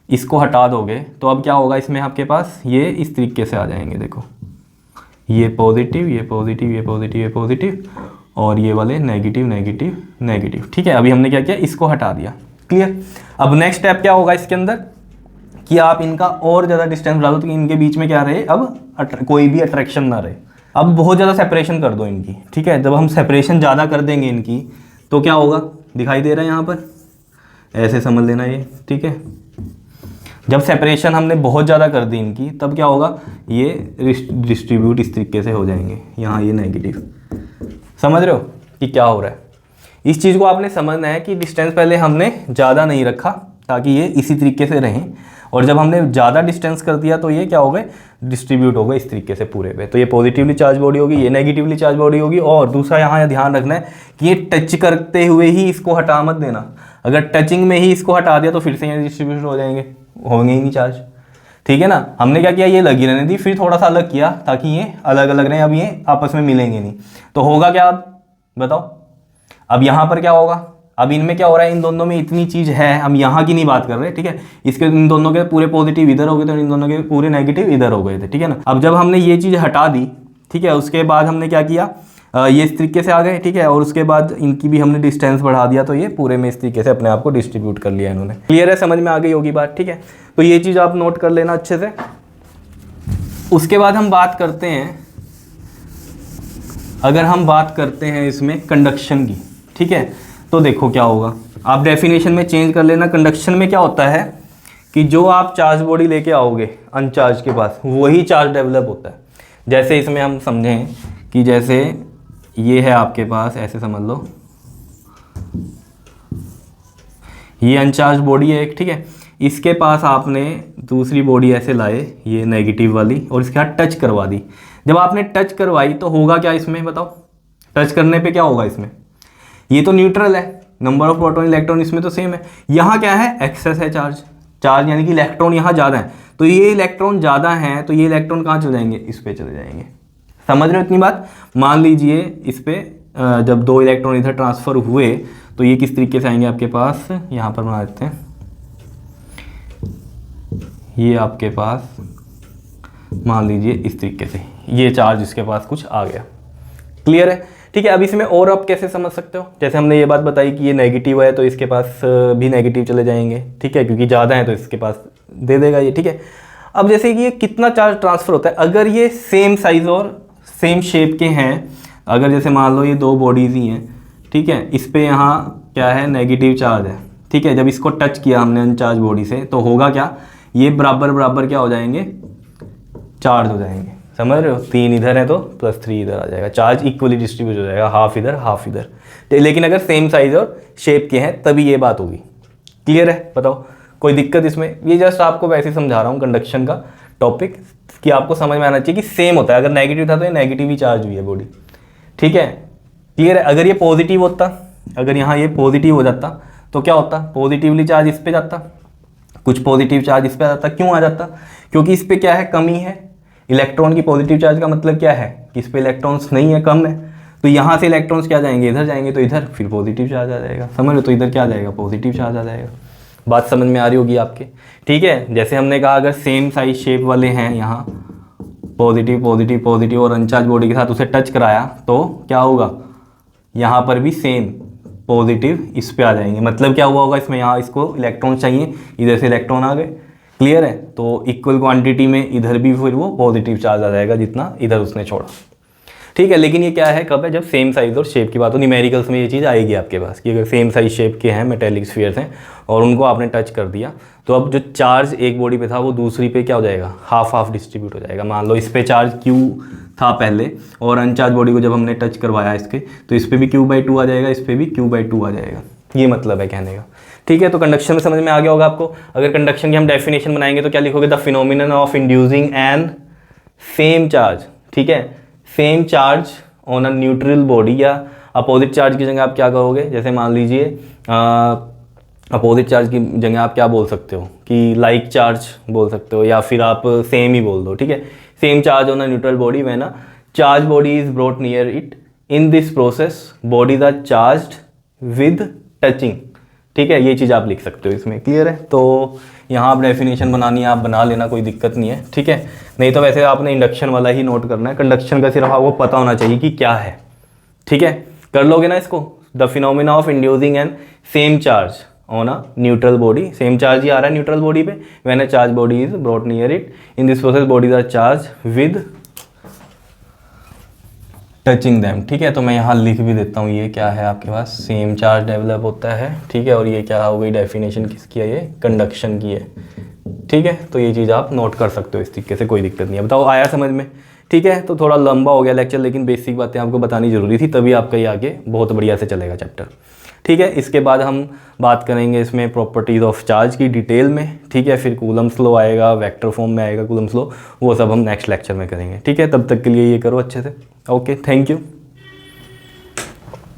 इसको हटा दोगे तो अब क्या होगा, इसमें आपके पास ये इस तरीके से आ जाएंगे, देखो ये पॉजिटिव, ये पॉजिटिव, ये पॉजिटिव, ये पॉजिटिव, और ये वाले नेगेटिव नेगेटिव नेगेटिव, ठीक है। अभी हमने क्या किया, इसको हटा दिया, क्लियर। अब नेक्स्ट स्टेप क्या होगा इसके अंदर, कि आप इनका और ज़्यादा डिस्टेंस बढ़ा दो, तो इनके बीच में क्या रहे, अब कोई भी अट्रैक्शन ना रहे। अब बहुत ज़्यादा सेपरेशन कर दो इनकी, ठीक है। जब हम सेपरेशन ज़्यादा कर देंगे इनकी तो क्या होगा, दिखाई दे रहा है यहाँ पर, ऐसे समझ लेना ये, ठीक है। जब सेपरेशन हमने बहुत ज़्यादा कर दी इनकी, तब क्या होगा, ये डिस्ट्रीब्यूट इस तरीके से हो जाएंगे, यहाँ ये नेगेटिव। समझ रहे हो कि क्या हो रहा है। इस चीज़ को आपने समझना है कि डिस्टेंस पहले हमने ज़्यादा नहीं रखा ताकि ये इसी तरीके से रहें, और जब हमने ज़्यादा डिस्टेंस कर दिया तो ये क्या हो गए, डिस्ट्रीब्यूट हो गए इस तरीके से पूरे पे। तो ये पॉजिटिवली चार्ज बॉडी होगी, ये नेगेटिवली चार्ज बॉडी होगी। और दूसरा यहाँ ध्यान रखना है कि ये टच करते हुए ही इसको हटा मत देना, अगर टचिंग में ही इसको हटा दिया तो फिर से ये डिस्ट्रीब्यूट हो जाएंगे, होंगे ही नहीं चार्ज, ठीक है ना। हमने क्या किया, ये लगी रहने दी, फिर थोड़ा सा अलग किया ताकि ये अलग अलग रहें, अब ये आपस में मिलेंगे नहीं। तो होगा क्या, अब बताओ, अब यहाँ पर क्या होगा, अब इनमें क्या हो रहा है, इन दोनों में इतनी चीज़ है, हम यहाँ की नहीं बात कर रहे, ठीक है। इसके इन दोनों के पूरे पॉजिटिव इधर हो गए थे, इन दोनों के पूरे नेगेटिव इधर हो गए थे, ठीक है ना। अब जब हमने ये चीज़ हटा दी, ठीक है, उसके बाद हमने क्या किया, ये इस तरीके से आ गए, ठीक है, और उसके बाद इनकी भी हमने डिस्टेंस बढ़ा दिया, तो ये पूरे में इस तरीके से अपने आप को डिस्ट्रीब्यूट कर लिया इन्होंने। क्लियर है, समझ में आ गई होगी बात, ठीक है। तो ये चीज़ आप नोट कर लेना अच्छे से। उसके बाद हम बात करते हैं, अगर हम बात करते हैं इसमें कंडक्शन की, ठीक है, तो देखो क्या होगा, आप डेफिनेशन में चेंज कर लेना। कंडक्शन में क्या होता है कि जो आप चार्ज बॉडी लेके आओगे अनचार्ज के पास, वही चार्ज डेवलप होता है। जैसे इसमें हम समझें कि जैसे ये है आपके पास, ऐसे समझ लो, ये अनचार्ज बॉडी है एक, ठीक है। इसके पास आपने दूसरी बॉडी ऐसे लाए, ये नेगेटिव वाली, और इसके साथ टच करवा दी। जब आपने टच करवाई तो होगा क्या इसमें, बताओ, टच करने पे क्या होगा इसमें, ये तो न्यूट्रल है, नंबर ऑफ प्रोटॉन इलेक्ट्रॉन इसमें तो सेम है। यहाँ क्या है, एक्सेस है चार्ज, चार्ज यानी कि इलेक्ट्रॉन यहाँ ज़्यादा है, तो ये इलेक्ट्रॉन ज़्यादा है, तो ये इलेक्ट्रॉन कहाँ चले जाएंगे, इस पे चले जाएंगे। समझ रहे हो इतनी बात। मान लीजिए इस पे जब 2 इलेक्ट्रॉन इधर ट्रांसफ़र हुए तो ये किस तरीके से आएंगे आपके पास, यहाँ पर बना देते हैं, ये आपके पास मान लीजिए इस तरीके से, ये चार्ज इसके पास कुछ आ गया। क्लियर है, ठीक है। अब इसमें और आप कैसे समझ सकते हो, जैसे हमने ये बात बताई कि ये नेगेटिव है तो इसके पास भी नेगेटिव चले जाएंगे, ठीक है, क्योंकि ज़्यादा है तो इसके पास दे देगा ये, ठीक है। अब जैसे कि ये कितना चार्ज ट्रांसफ़र होता है, अगर ये सेम साइज़ और सेम शेप के हैं, अगर जैसे मान लो ये 2 बॉडीज़ ही हैं, ठीक है, इस पे यहाँ क्या है, नेगेटिव चार्ज है, ठीक है। जब इसको टच किया हमने अनचार्ज बॉडी से तो होगा क्या, ये बराबर बराबर क्या हो जाएंगे, चार्ज हो जाएंगे। समझ रहे हो, 3 इधर है तो +3 इधर आ जाएगा, चार्ज इक्वली डिस्ट्रीब्यूट हो जाएगा, हाफ इधर हाफ इधर। लेकिन अगर सेम साइज और शेप के हैं तभी ये बात होगी। क्लियर है, बताओ कोई दिक्कत इसमें। ये जस्ट आपको वैसे ही समझा रहा हूँ कंडक्शन का टॉपिक, कि आपको समझ में आना चाहिए कि सेम होता है। अगर नेगेटिव था तो ये नेगेटिव ही चार्ज हुई है बॉडी, ठीक है। क्लियर है। अगर ये पॉजिटिव होता, अगर यहाँ ये पॉजिटिव हो जाता तो क्या होता, पॉजिटिवली चार्ज इस पे जाता, कुछ पॉजिटिव चार्ज इस पे आ जाता। क्यों आ जाता, क्योंकि इस पे क्या है, कमी है इलेक्ट्रॉन की। पॉजिटिव चार्ज का मतलब क्या है कि इस पे इलेक्ट्रॉन्स नहीं है, कम है, तो यहाँ से इलेक्ट्रॉन्स क्या जाएंगे, इधर जाएंगे, तो इधर फिर पॉजिटिव चार्ज आ जाएगा। समझ लो, तो इधर क्या आ जाएगा, पॉजिटिव चार्ज आ जाएगा। बात समझ में आ रही होगी आपके, ठीक है। जैसे हमने कहा अगर सेम साइज शेप वाले हैं, यहाँ पॉजिटिव पॉजिटिव पॉजिटिव और अनचार्ज बॉडी के साथ उसे टच कराया तो क्या होगा, यहाँ पर भी सेम पॉजिटिव इस पे आ जाएंगे। मतलब क्या हुआ होगा, इसमें यहाँ इसको इलेक्ट्रॉन चाहिए, इधर से इलेक्ट्रॉन आ गए। क्लियर है, तो इक्वल क्वांटिटी में इधर भी फिर वो पॉजिटिव चार्ज आ जाएगा जितना इधर उसने छोड़ा, ठीक है। लेकिन ये क्या है, कब है, जब सेम साइज और शेप की बात हो। न्यूमेरिकल्स में ये चीज़ आएगी आपके पास कि अगर सेम साइज शेप के हैं मेटेलिक स्फीयर्स हैं और उनको आपने टच कर दिया तो अब जो चार्ज एक बॉडी पे था वो दूसरी पे क्या हो जाएगा, हाफ हाफ डिस्ट्रीब्यूट हो जाएगा। मान लो इस पे चार्ज Q था पहले, और अनचार्ज बॉडी को जब हमने टच करवाया इसके, तो इस पर भी Q/2 आ जाएगा, इस पर भी Q/2 आ जाएगा। ये मतलब है कहने का, ठीक है। तो कंडक्शन में समझ में आ गया होगा आपको। अगर कंडक्शन की हम डेफिनेशन बनाएंगे तो क्या लिखोगे, the phenomenon of inducing an same charge, ठीक है, same charge on a neutral body, या अपोजिट चार्ज की जगह आप क्या कहोगे, जैसे मान लीजिए अपोजिट चार्ज की जगह आप क्या बोल सकते हो कि लाइक चार्ज बोल सकते हो, या फिर आप सेम ही बोल दो, ठीक है। Same charge on a neutral body when a charge body is brought near it, in this process bodies are charged with touching, ठीक है। ये चीज़ आप लिख सकते हो इसमें, क्लियर है। तो यहाँ आप डेफिनेशन बनानी है, आप बना लेना, कोई दिक्कत नहीं है, ठीक है। नहीं तो वैसे आपने इंडक्शन वाला ही नोट करना है, कंडक्शन का सिर्फ आपको पता होना चाहिए कि क्या है, ठीक है। कर लोगे ना इसको, the phenomena of inducing an same charge on a neutral body, same charge ही आ रहा है न्यूट्रल बॉडी पे, when a charge body is brought near it, in this process bodies are charge with touching them, ठीक है। तो मैं यहाँ लिख भी देता हूँ, ये क्या है आपके पास, सेम चार्ज डेवलप होता है, ठीक है। और ये क्या हो गई, डेफिनेशन किसकी है, ये कंडक्शन की है, ठीक है। तो ये चीज़ आप नोट कर सकते हो इस तरीके से, कोई दिक्कत नहीं है। बताओ आया समझ में, ठीक है। तो थोड़ा लंबा हो गया लेक्चर, लेकिन बेसिक बातें आपको बतानी जरूरी थी, तभी आपका ये आगे बहुत बढ़िया से चलेगा चैप्टर, ठीक है। इसके बाद हम बात करेंगे इसमें प्रॉपर्टीज़ ऑफ चार्ज की डिटेल में, ठीक है। फिर कूलम्स लॉ आएगा, वेक्टर फॉर्म में आएगा कूलम्स लॉ, वो सब हम नेक्स्ट लेक्चर में करेंगे, ठीक है। तब तक के लिए ये करो अच्छे से, ओके, थैंक यू।